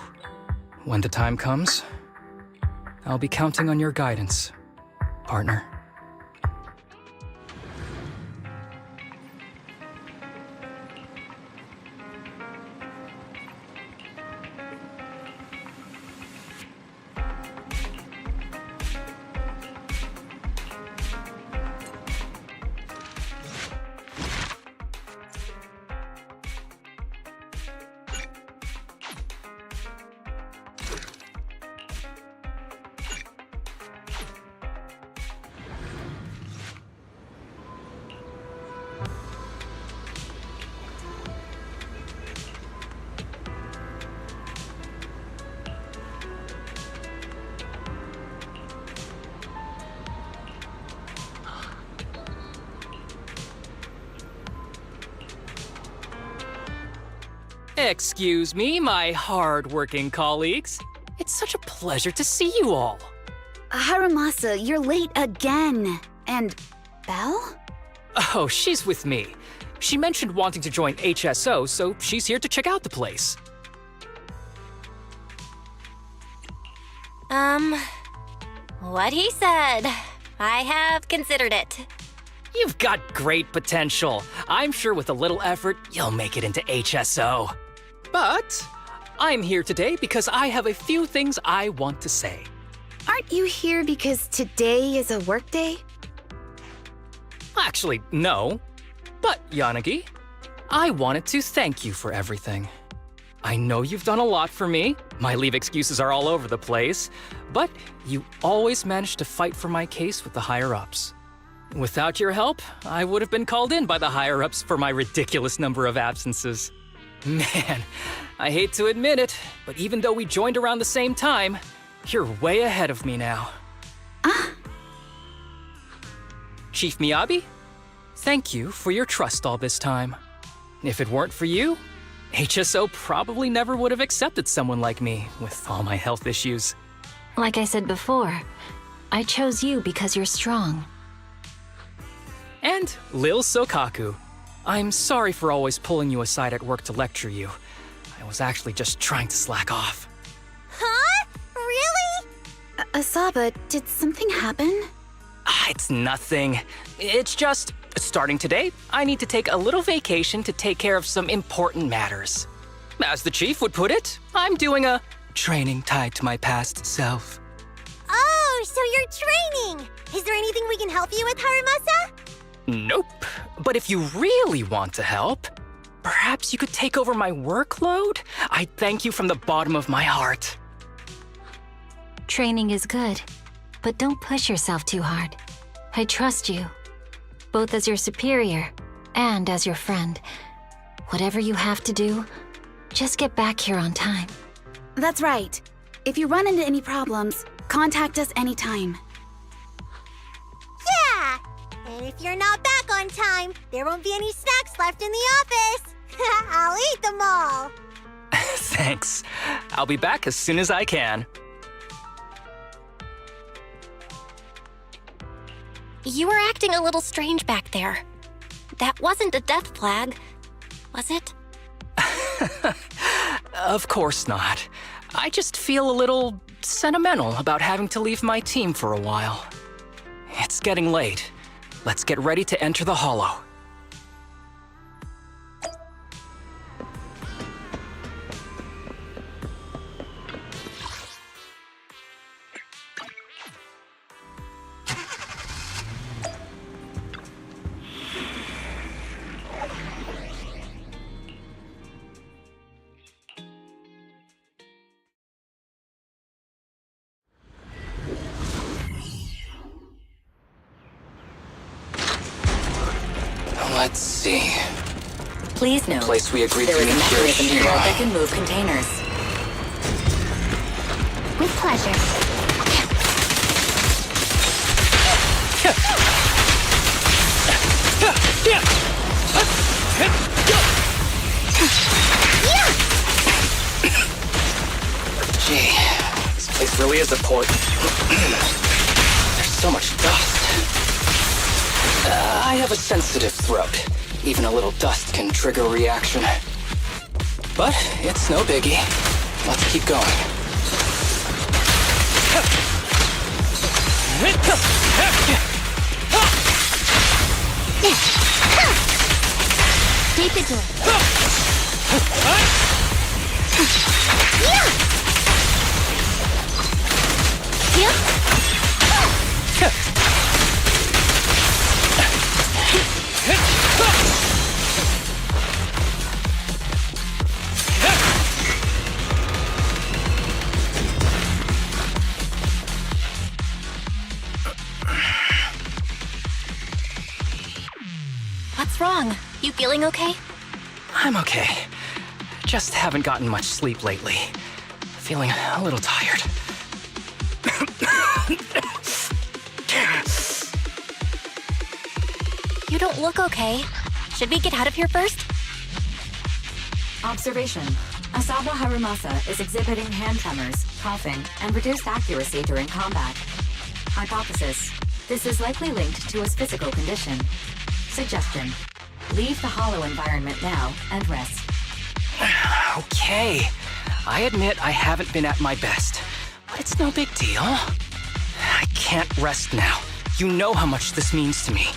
When the time comes, I'll be counting on your guidance, partner. Excuse me, my hard-working colleagues. It's such a pleasure to see you all. Harumasa, you're late again. And Belle? Oh, she's with me. She mentioned wanting to join HSO, so she's here to check out the place. What he said. I have considered it. You've got great potential. I'm sure with a little effort, you'll make it into HSO. But I'm here today because I have a few things I want to say. Aren't you here because today is a work day? Actually, no. But, Yanagi, I wanted to thank you for everything. I know you've done a lot for me. My leave excuses are all over the place. But you always managed to fight for my case with the higher-ups. Without your help, I would have been called in by the higher-ups for my ridiculous number of absences. Man, I hate to admit it, but even though we joined around the same time, you're way ahead of me now. Chief Miyabi, thank you for your trust all this time. If it weren't for you, HSO probably never would have accepted someone like me with all my health issues. Like I said before, I chose you because you're strong. And Lil Sokaku, I'm sorry for always pulling you aside at work to lecture you. I was actually just trying to slack off. Huh? Really? Asaba, did something happen? It's nothing. It's just, starting today, I need to take a little vacation to take care of some important matters. As the chief would put it, I'm doing a training tied to my past self. Oh, so you're training! Is there anything we can help you with, Harumasa? Nope. But if you really want to help, perhaps you could take over my workload? I thank you from the bottom of my heart. Training is good, but don't push yourself too hard. I trust you, both as your superior and as your friend. Whatever you have to do, just get back here on time. That's right. If you run into any problems, contact us anytime. Yeah! And if you're not back on time, there won't be any snacks left in the office. I'll eat them all. Thanks. I'll be back as soon as I can. You were acting a little strange back there. That wasn't a death flag, was it? Of course not. I just feel a little sentimental about having to leave my team for a while. It's getting late. Let's get ready to enter the Hollow. Let's see. Please note, The place we agreed there to is a meet here mechanism is here here. that can move containers. With pleasure. Gee, this place really is a port. There's so much dust. I have a sensitive throat. Even a little dust can trigger a reaction. But it's no biggie. Let's keep going. Take the door. What's wrong? You feeling okay? I'm okay. Just haven't gotten much sleep lately. Feeling a little tired. You don't look okay. Should we get out of here first? Observation. Asaba Harumasa is exhibiting hand tremors, coughing, and reduced accuracy during combat. Hypothesis. This is likely linked to his physical condition. Suggestion. Leave the hollow environment now and rest. Okay. I admit I haven't been at my best, but it's no big deal. I can't rest now. You know how much this means to me.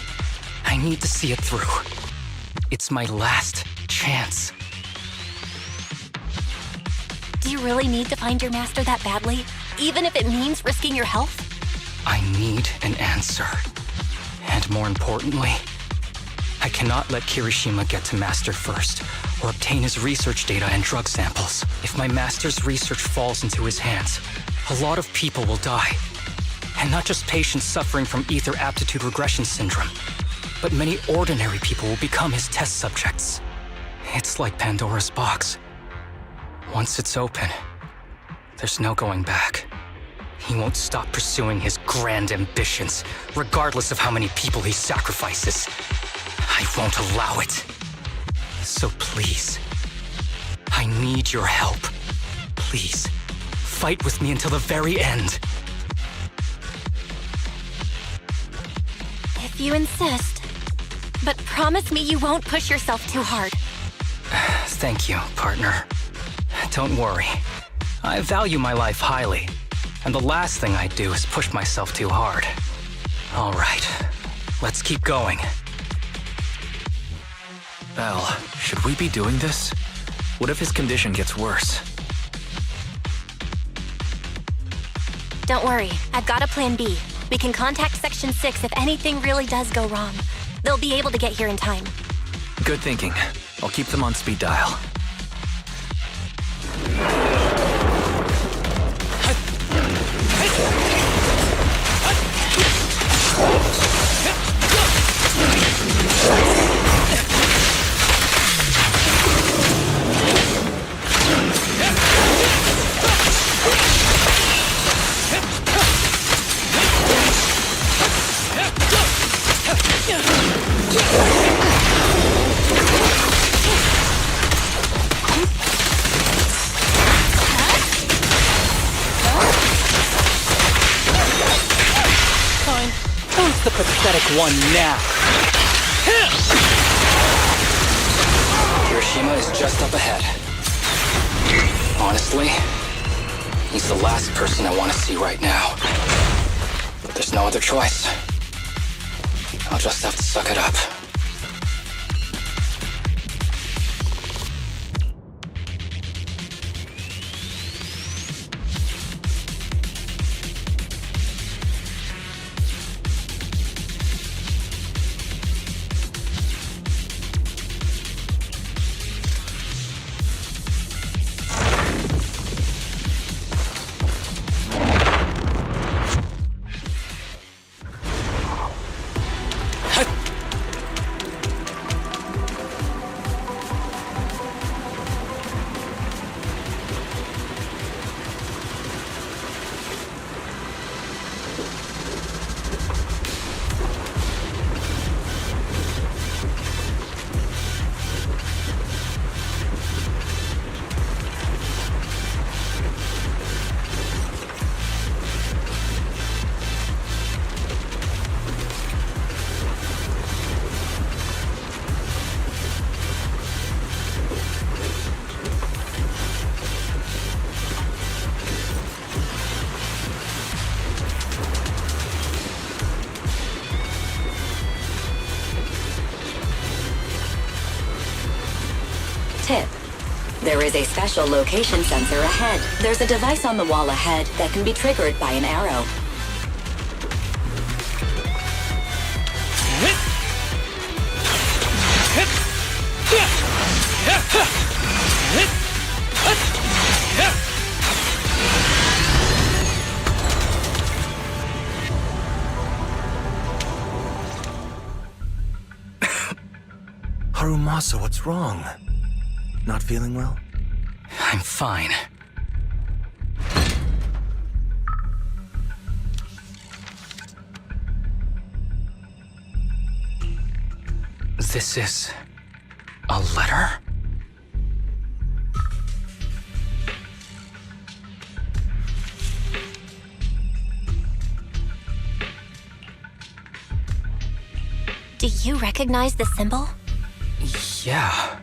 I need to see it through. It's my last chance. Do you really need to find your master that badly? Even if it means risking your health? I need an answer. And more importantly, I cannot let Kirishima get to Master first, or obtain his research data and drug samples. If my Master's research falls into his hands, a lot of people will die. And not just patients suffering from ether aptitude regression syndrome, but many ordinary people will become his test subjects. It's like Pandora's box. Once it's open, there's no going back. He won't stop pursuing his grand ambitions, regardless of how many people he sacrifices. I won't allow it. So please, I need your help. Please, fight with me until the very end. If you insist. But promise me you won't push yourself too hard. Thank you, partner. Don't worry. I value my life highly, and the last thing I do is push myself too hard. All right, let's keep going. Al, should we be doing this? What if his condition gets worse? Don't worry, I've got a plan B. We can contact Section 6 if anything really does go wrong. They'll be able to get here in time. Good thinking. I'll keep them on speed dial. Fine. Who's the pathetic one now? Hiroshima is just up ahead. Honestly, he's the last person I want to see right now. But there's no other choice. I'll just have to suck it up. Tip. There is a special location sensor ahead. There's a device on the wall ahead that can be triggered by an arrow. Harumasa, what's wrong? Not feeling well? I'm fine. This is a letter? Do you recognize the symbol? Yeah.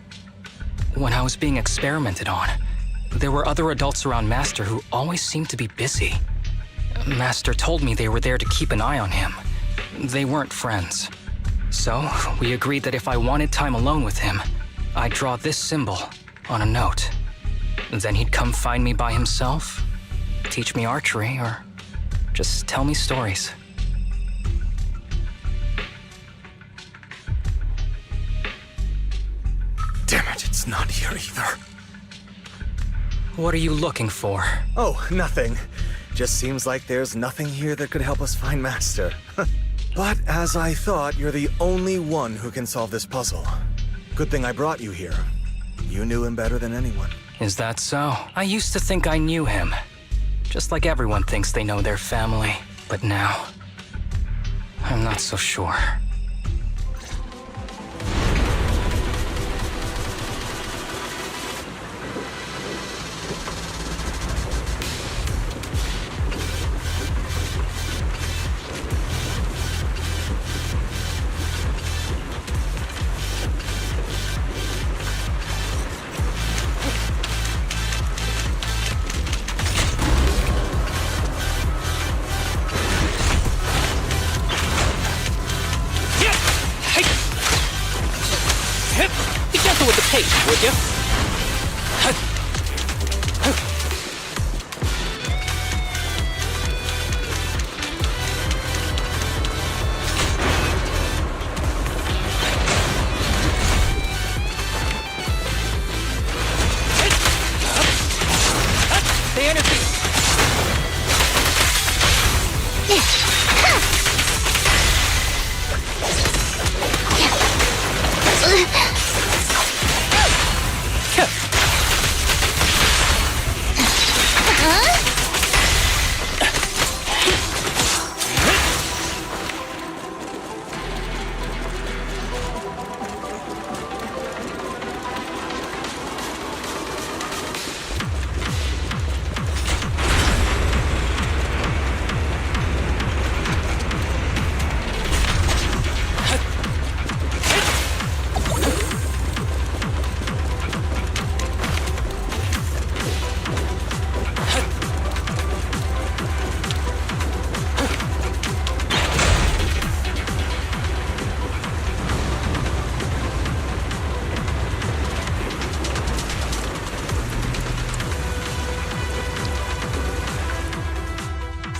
When I was being experimented on, there were other adults around Master who always seemed to be busy. Master told me they were there to keep an eye on him. They weren't friends. So, we agreed that if I wanted time alone with him, I'd draw this symbol on a note. Then he'd come find me by himself, teach me archery, or just tell me stories. Damn it, it's not here either. What are you looking for? Oh, nothing. just seems like there's nothing here that could help us find Master. But as I thought, you're the only one who can solve this puzzle. Good thing I brought you here. You knew him better than anyone. Is that so? I used to think I knew him. Just like everyone thinks they know their family. But now, I'm not so sure. Be gentle with the pace, would you? The energy.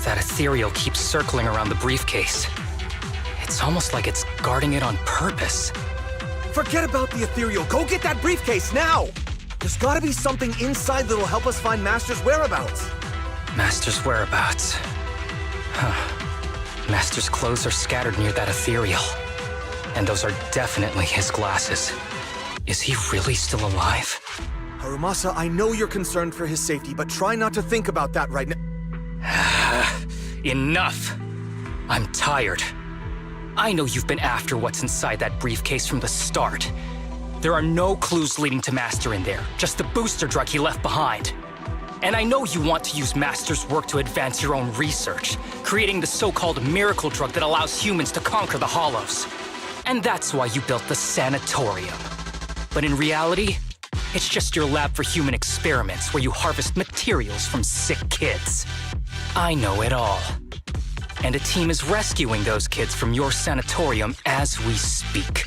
That ethereal keeps circling around the briefcase. It's almost like it's guarding it on purpose. Forget about the ethereal. Go get that briefcase now! There's gotta be something inside that'll help us find Master's whereabouts. Master's whereabouts. Master's clothes are scattered near that ethereal. And those are definitely his glasses. Is he really still alive? Harumasa, I know you're concerned for his safety, but try not to think about that right now. Enough! I'm tired. I know you've been after what's inside that briefcase from the start. There are no clues leading to Master in there, just the booster drug he left behind. And I know you want to use Master's work to advance your own research, creating the so-called miracle drug that allows humans to conquer the Hollows. And that's why you built the sanatorium. But in reality, it's just your lab for human experiments where you harvest materials from sick kids. I know it all. And a team is rescuing those kids from your sanatorium as we speak.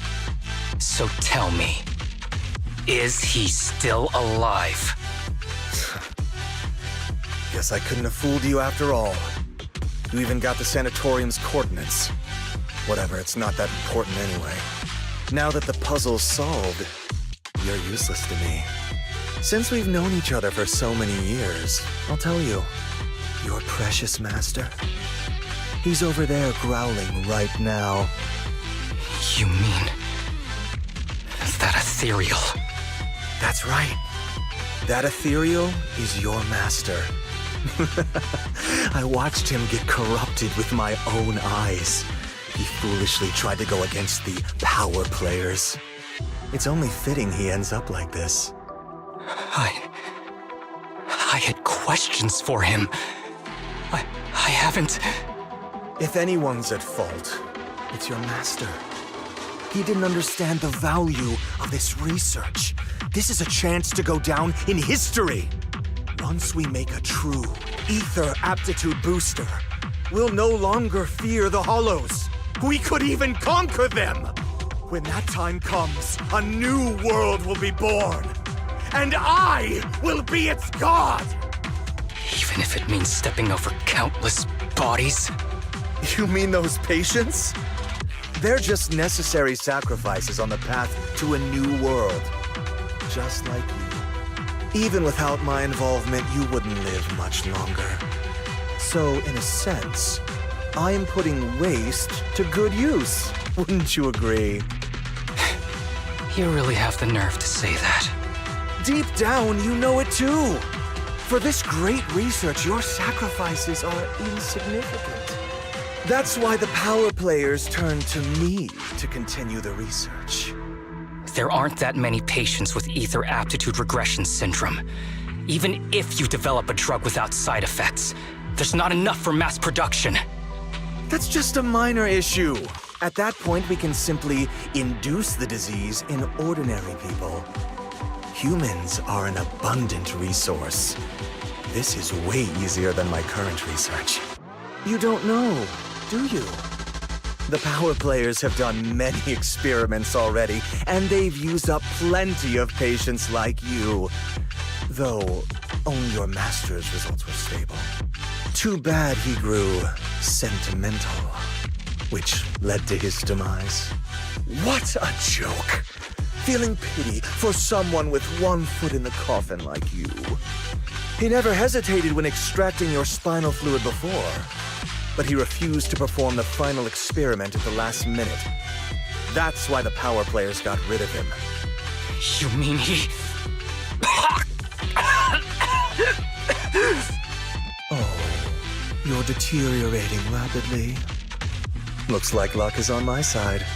So tell me, is he still alive? Guess I couldn't have fooled you after all. You even got the sanatorium's coordinates. Whatever, it's not that important anyway. Now that the puzzle's solved, you're useless to me. Since we've known each other for so many years, I'll tell you, your precious master, he's over there growling right now. You mean that ethereal? That's right. That ethereal is your master. I watched him get corrupted with my own eyes. He foolishly tried to go against the power players. It's only fitting he ends up like this. I had questions for him. I haven't... If anyone's at fault, it's your master. He didn't understand the value of this research. This is a chance to go down in history. Once we make a true ether aptitude booster, we'll no longer fear the Hollows. We could even conquer them. When that time comes, a new world will be born. And I will be its god! Even if it means stepping over countless bodies? You mean those patients? They're just necessary sacrifices on the path to a new world. Just like you. Even without my involvement, you wouldn't live much longer. So, in a sense, I am putting waste to good use. Wouldn't you agree? You really have the nerve to say that. Deep down, you know it too. For this great research, your sacrifices are insignificant. That's why the power players turn to me to continue the research. There aren't that many patients with ether aptitude regression syndrome. Even if you develop a drug without side effects, there's not enough for mass production. That's just a minor issue. At that point, we can simply induce the disease in ordinary people. Humans are an abundant resource. This is way easier than my current research. You don't know, do you? The power players have done many experiments already, and they've used up plenty of patients like you. Though, only your master's results were stable. Too bad he grew sentimental, which led to his demise. What a joke! Feeling pity for someone with one foot in the coffin like you. He never hesitated when extracting your spinal fluid before, but he refused to perform the final experiment at the last minute. That's why the power players got rid of him. You mean he... Oh, you're deteriorating rapidly. Looks like luck is on my side.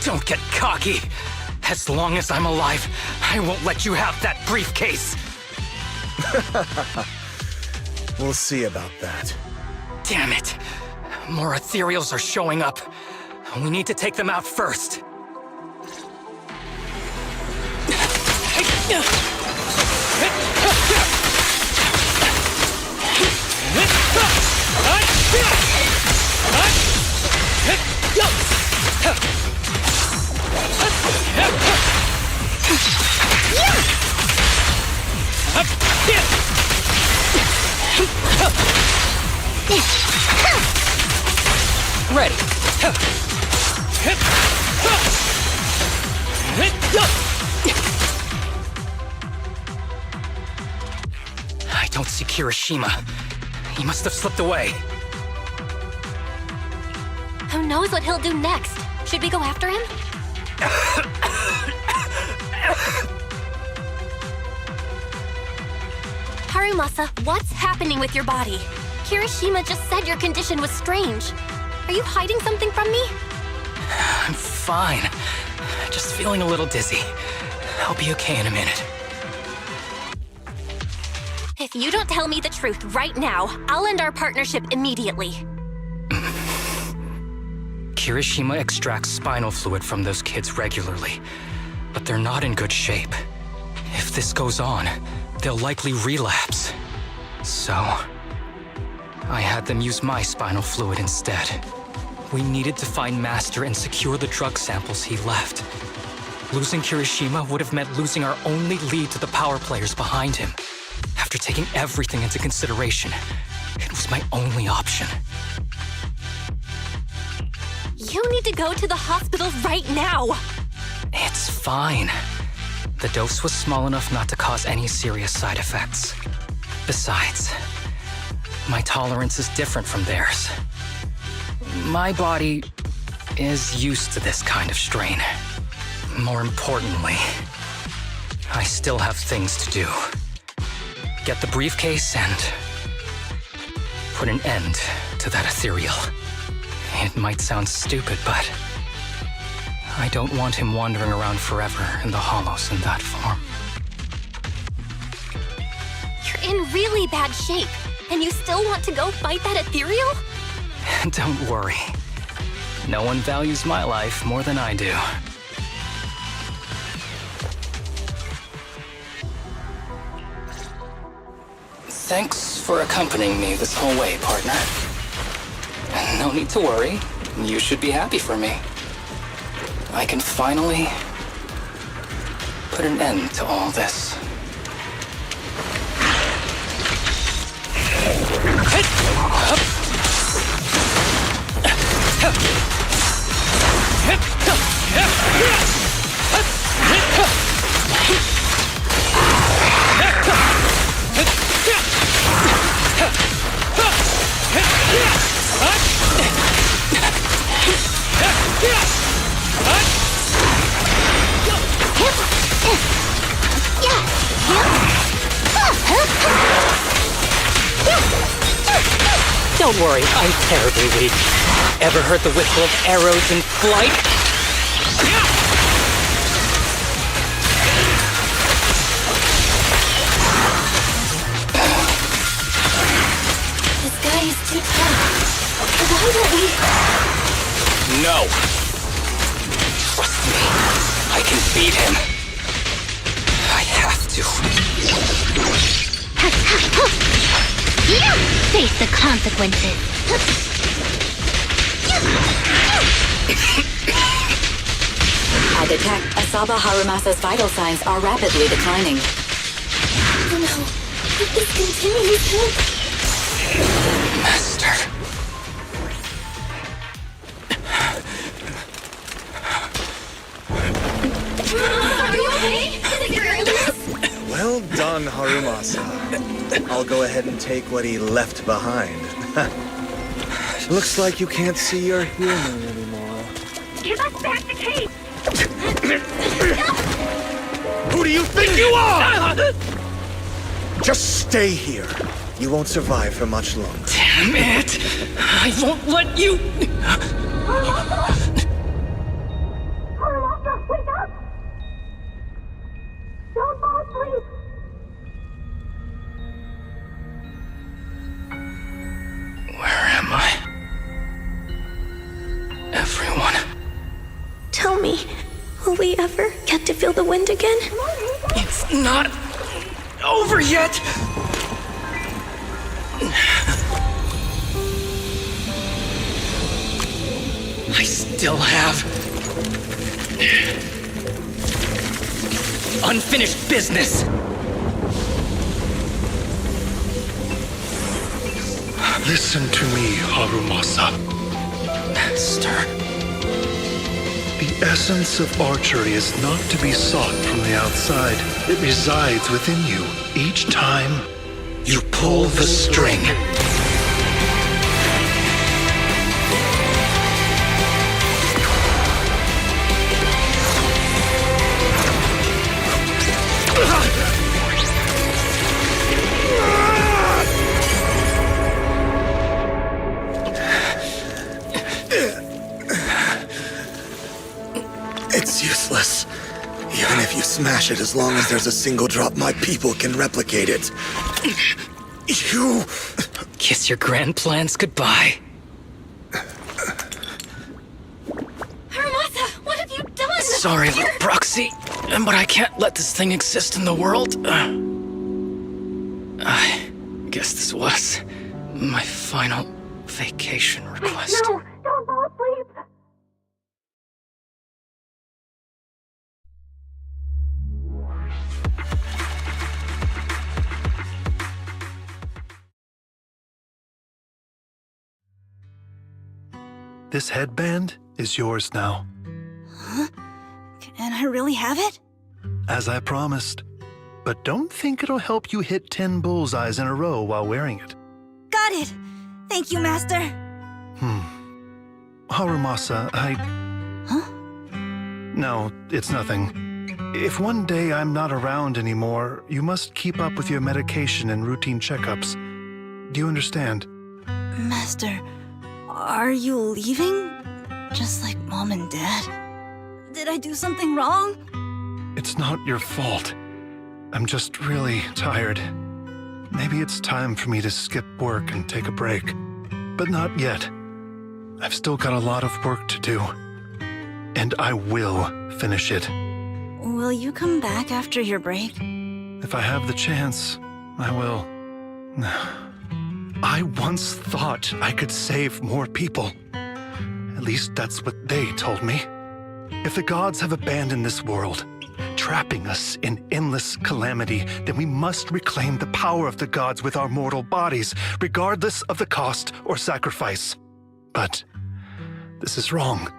Don't get cocky. As long as I'm alive, I won't let you have that briefcase. We'll see about that. Damn it. More ethereals are showing up. We need to take them out first. Ready. I don't see Kirishima. He must have slipped away. Who knows what he'll do next? Should we go after him? Harumasa, what's happening with your body? Kirishima just said your condition was strange. Are you hiding something from me? I'm fine. Just feeling a little dizzy. I'll be okay in a minute. If you don't tell me the truth right now, I'll end our partnership immediately. Kirishima extracts spinal fluid from those kids regularly, but they're not in good shape. If this goes on, they'll likely relapse. So, I had them use my spinal fluid instead. We needed to find Master and secure the drug samples he left. Losing Kirishima would have meant losing our only lead to the power players behind him. After taking everything into consideration, it was my only option. You need to go to the hospital right now! It's fine. The dose was small enough not to cause any serious side effects. Besides, my tolerance is different from theirs. My body is used to this kind of strain. More importantly, I still have things to do. Get the briefcase and put an end to that ethereal. It might sound stupid, but I don't want him wandering around forever in the hollows in that form. You're in really bad shape, and you still want to go fight that ethereal? Don't worry. No one values my life more than I do. Thanks for accompanying me this whole way, partner. No need to worry. You should be happy for me. I can finally put an end to all this. Don't worry, I'm terribly weak. Ever heard the whistle of arrows in flight? This guy is too tough. Why don't we... No. Trust me, I can beat him. I have to. Face the consequences. I detect Asaba Harumasa's vital signs are rapidly declining. Oh no. If this continues, Master. Are you okay? Is it your illness? Well done, Harumasa. I'll go ahead and take what he left behind. Looks like you can't see your humor anymore. Give us back the cape! Who do you think you are? Just stay here. You won't survive for much longer. Damn it! I won't let you... Harumasa, wake up! Don't fall asleep! Where am I? Everyone. Tell me, will we ever get to feel the wind again? It's not over yet! I still have unfinished business. Listen to me, Harumasa. Master. The essence of archery is not to be sought from the outside. It resides within you. Each time you pull the string. It's useless. Even if you smash it, as long as there's a single drop, my people can replicate it. You... Kiss your grand plans goodbye. Harumasa, what have you done? Sorry, little proxy, but I can't let this thing exist in the world. I guess this was my final vacation request. No, don't fall asleep! This headband is yours now, Huh? Can I really have it? as I promised. But don't think it'll help you hit 10 bullseyes in a row while wearing it. Got it! Thank you, Master. Harumasa, Huh? No, it's nothing. If one day I'm not around anymore, you must keep up with your medication and routine checkups. Do you understand? Master, are you leaving? Just like Mom and Dad? Did I do something wrong? It's not your fault. I'm just really tired. Maybe it's time for me to skip work and take a break. But not yet. I've still got a lot of work to do. And I will finish it. Will you come back after your break? If I have the chance, I will. I once thought I could save more people. At least that's what they told me. If the gods have abandoned this world, trapping us in endless calamity, then we must reclaim the power of the gods with our mortal bodies, regardless of the cost or sacrifice. But this is wrong.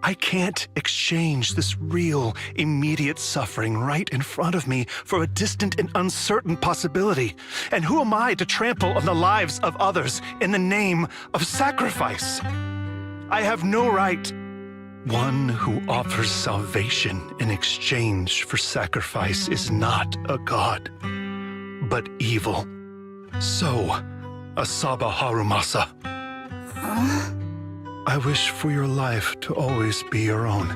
I can't exchange this real, immediate suffering right in front of me for a distant and uncertain possibility. And who am I to trample on the lives of others in the name of sacrifice? I have no right. One who offers salvation in exchange for sacrifice is not a god, but evil. So, Asaba Harumasa. I wish for your life to always be your own.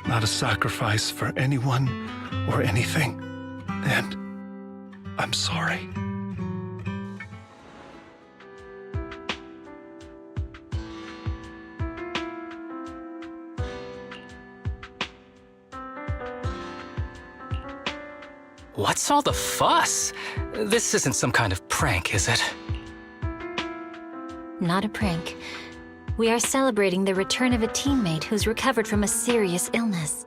Not a sacrifice for anyone or anything. And I'm sorry. What's all the fuss? This isn't some kind of prank, is it? Not a prank. We are celebrating the return of a teammate who's recovered from a serious illness.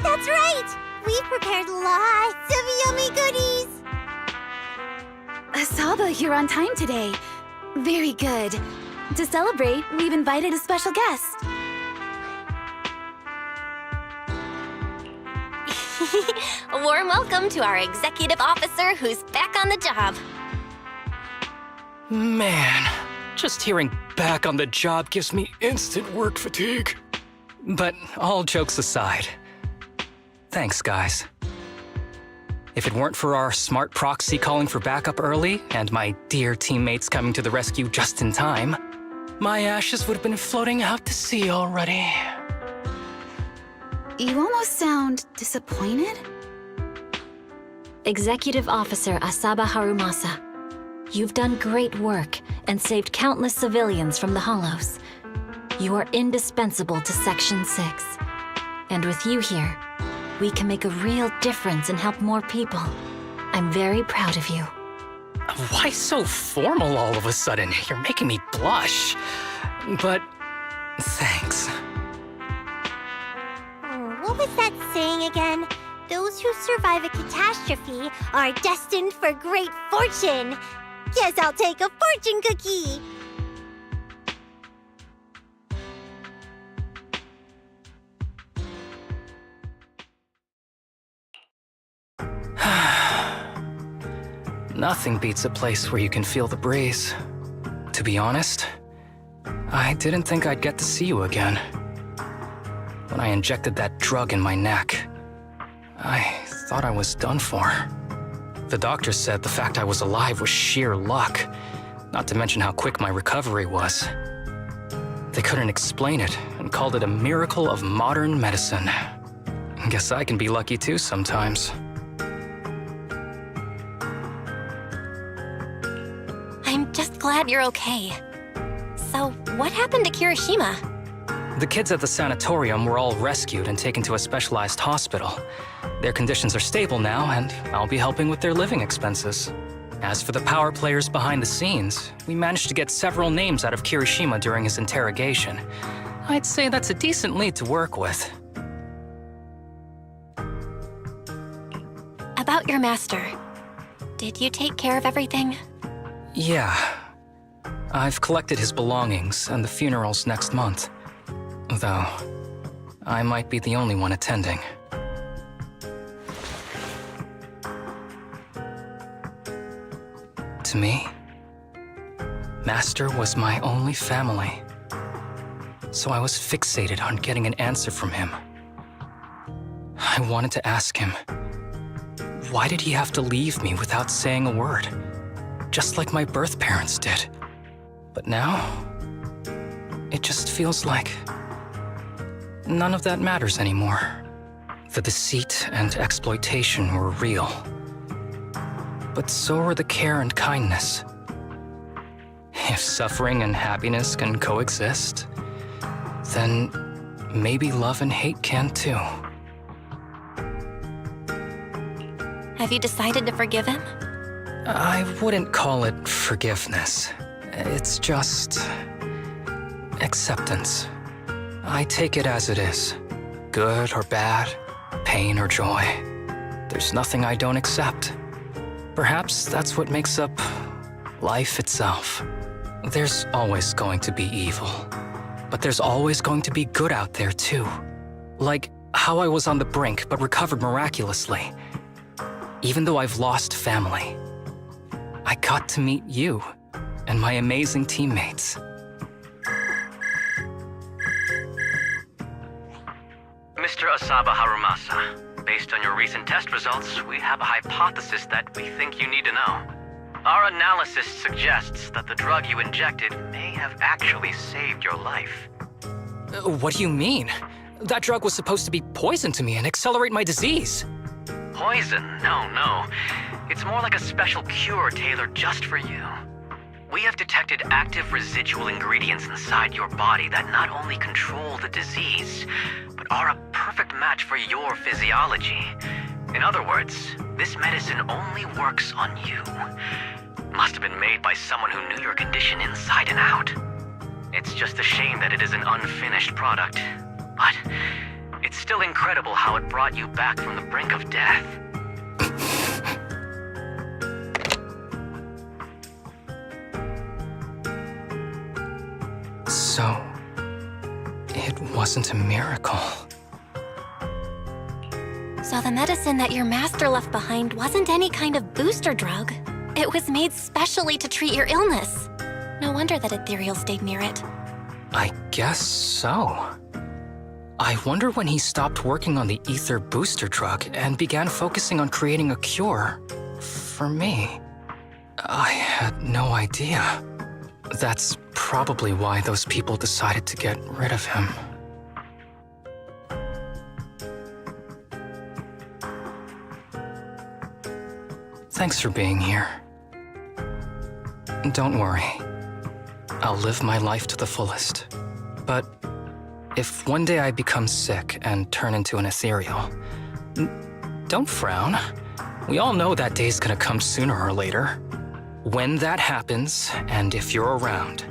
That's right! We've prepared lots of yummy goodies! Asaba, you're on time today. Very good. To celebrate, we've invited a special guest. A warm welcome to our executive officer who's back on the job. Man, just hearing back on the job gives me instant work fatigue. But all jokes aside, thanks, guys. If it weren't for our smart proxy calling for backup early and my dear teammates coming to the rescue just in time, my ashes would have been floating out to sea already. You almost sound disappointed? Executive Officer Asaba Harumasa, you've done great work and saved countless civilians from the Hollows. You are indispensable to Section 6. And with you here, we can make a real difference and help more people. I'm very proud of you. Why so formal all of a sudden? You're making me blush. But thanks. What was that saying again? Those who survive a catastrophe are destined for great fortune. Guess I'll take a fortune cookie. Nothing beats a place where you can feel the breeze. To be honest, I didn't think I'd get to see you again. When I injected that drug in my neck, I thought I was done for. The doctor said the fact I was alive was sheer luck, not to mention how quick my recovery was. They couldn't explain it and called it a miracle of modern medicine. Guess I can be lucky too sometimes. I'm just glad you're okay. So, what happened to Kirishima? The kids at the sanatorium were all rescued and taken to a specialized hospital. Their conditions are stable now, and I'll be helping with their living expenses. As for the power players behind the scenes, we managed to get several names out of Kirishima during his interrogation. I'd say that's a decent lead to work with. About your master. Did you take care of everything? Yeah. I've collected his belongings, and the funeral's next month. Though, I might be the only one attending. To me, Master was my only family. So I was fixated on getting an answer from him. I wanted to ask him, why did he have to leave me without saying a word? Just like my birth parents did. But now, it just feels like none of that matters anymore. The deceit and exploitation were real. But so are the care and kindness. If suffering and happiness can coexist, then maybe love and hate can too. Have you decided to forgive him? I wouldn't call it forgiveness. It's just acceptance. I take it as it is. Good or bad, pain or joy. There's nothing I don't accept. Perhaps that's what makes up life itself. There's always going to be evil. But there's always going to be good out there too. Like how I was on the brink but recovered miraculously. Even though I've lost family, I got to meet you and my amazing teammates. Mr. Asaba Harumasa, based on your recent test results, we have a hypothesis that we think you need to know. Our analysis suggests that the drug you injected may have actually saved your life. What do you mean? That drug was supposed to be poison to me and accelerate my disease. Poison? No. It's more like a special cure tailored just for you. We have detected active residual ingredients inside your body that not only control the disease, but are a perfect match for your physiology. In other words, this medicine only works on you. Must have been made by someone who knew your condition inside and out. It's just a shame that it is an unfinished product. But it's still incredible how it brought you back from the brink of death. So, it wasn't a miracle. So the medicine that your master left behind wasn't any kind of booster drug. It was made specially to treat your illness. No wonder that Ethereal stayed near it. I guess so. I wonder when he stopped working on the ether booster drug and began focusing on creating a cure for me. I had no idea. That's probably why those people decided to get rid of him. Thanks for being here. Don't worry. I'll live my life to the fullest. But if one day I become sick and turn into an ethereal, don't frown. We all know that day's gonna come sooner or later. When that happens, and if you're around,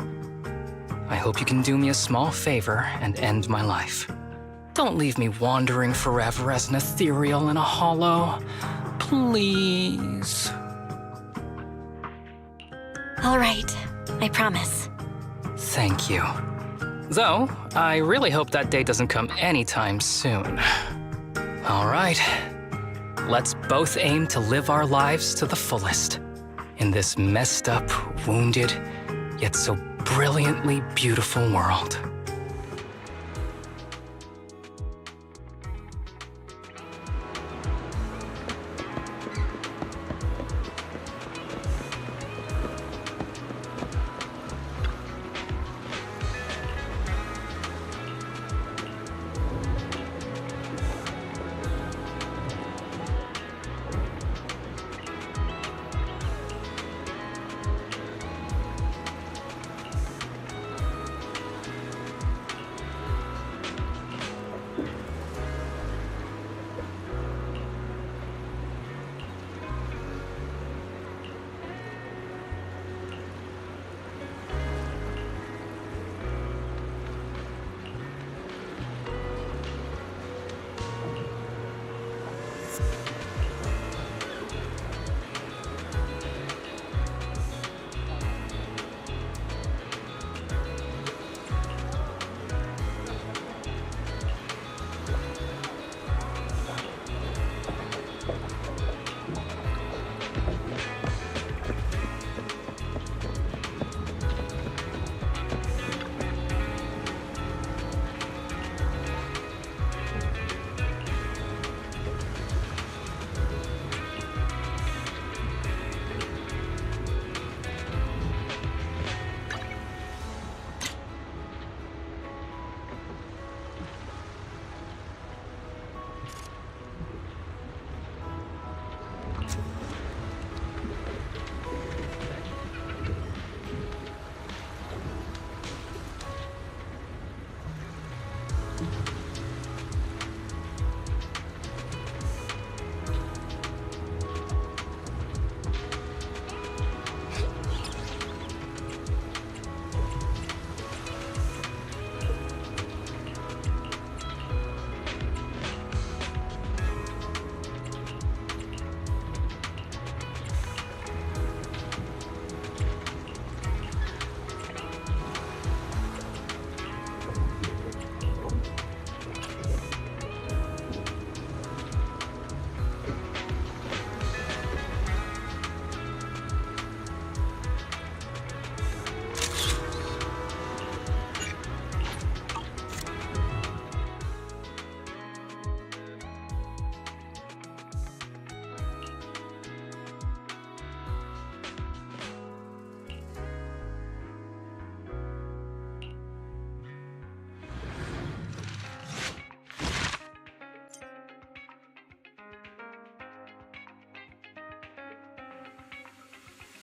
I hope you can do me a small favor and end my life. Don't leave me wandering forever as an ethereal in a hollow. Please. All right, I promise. Thank you. Though, I really hope that day doesn't come anytime soon. All right. Let's both aim to live our lives to the fullest in this messed up, wounded, yet so brilliantly beautiful world.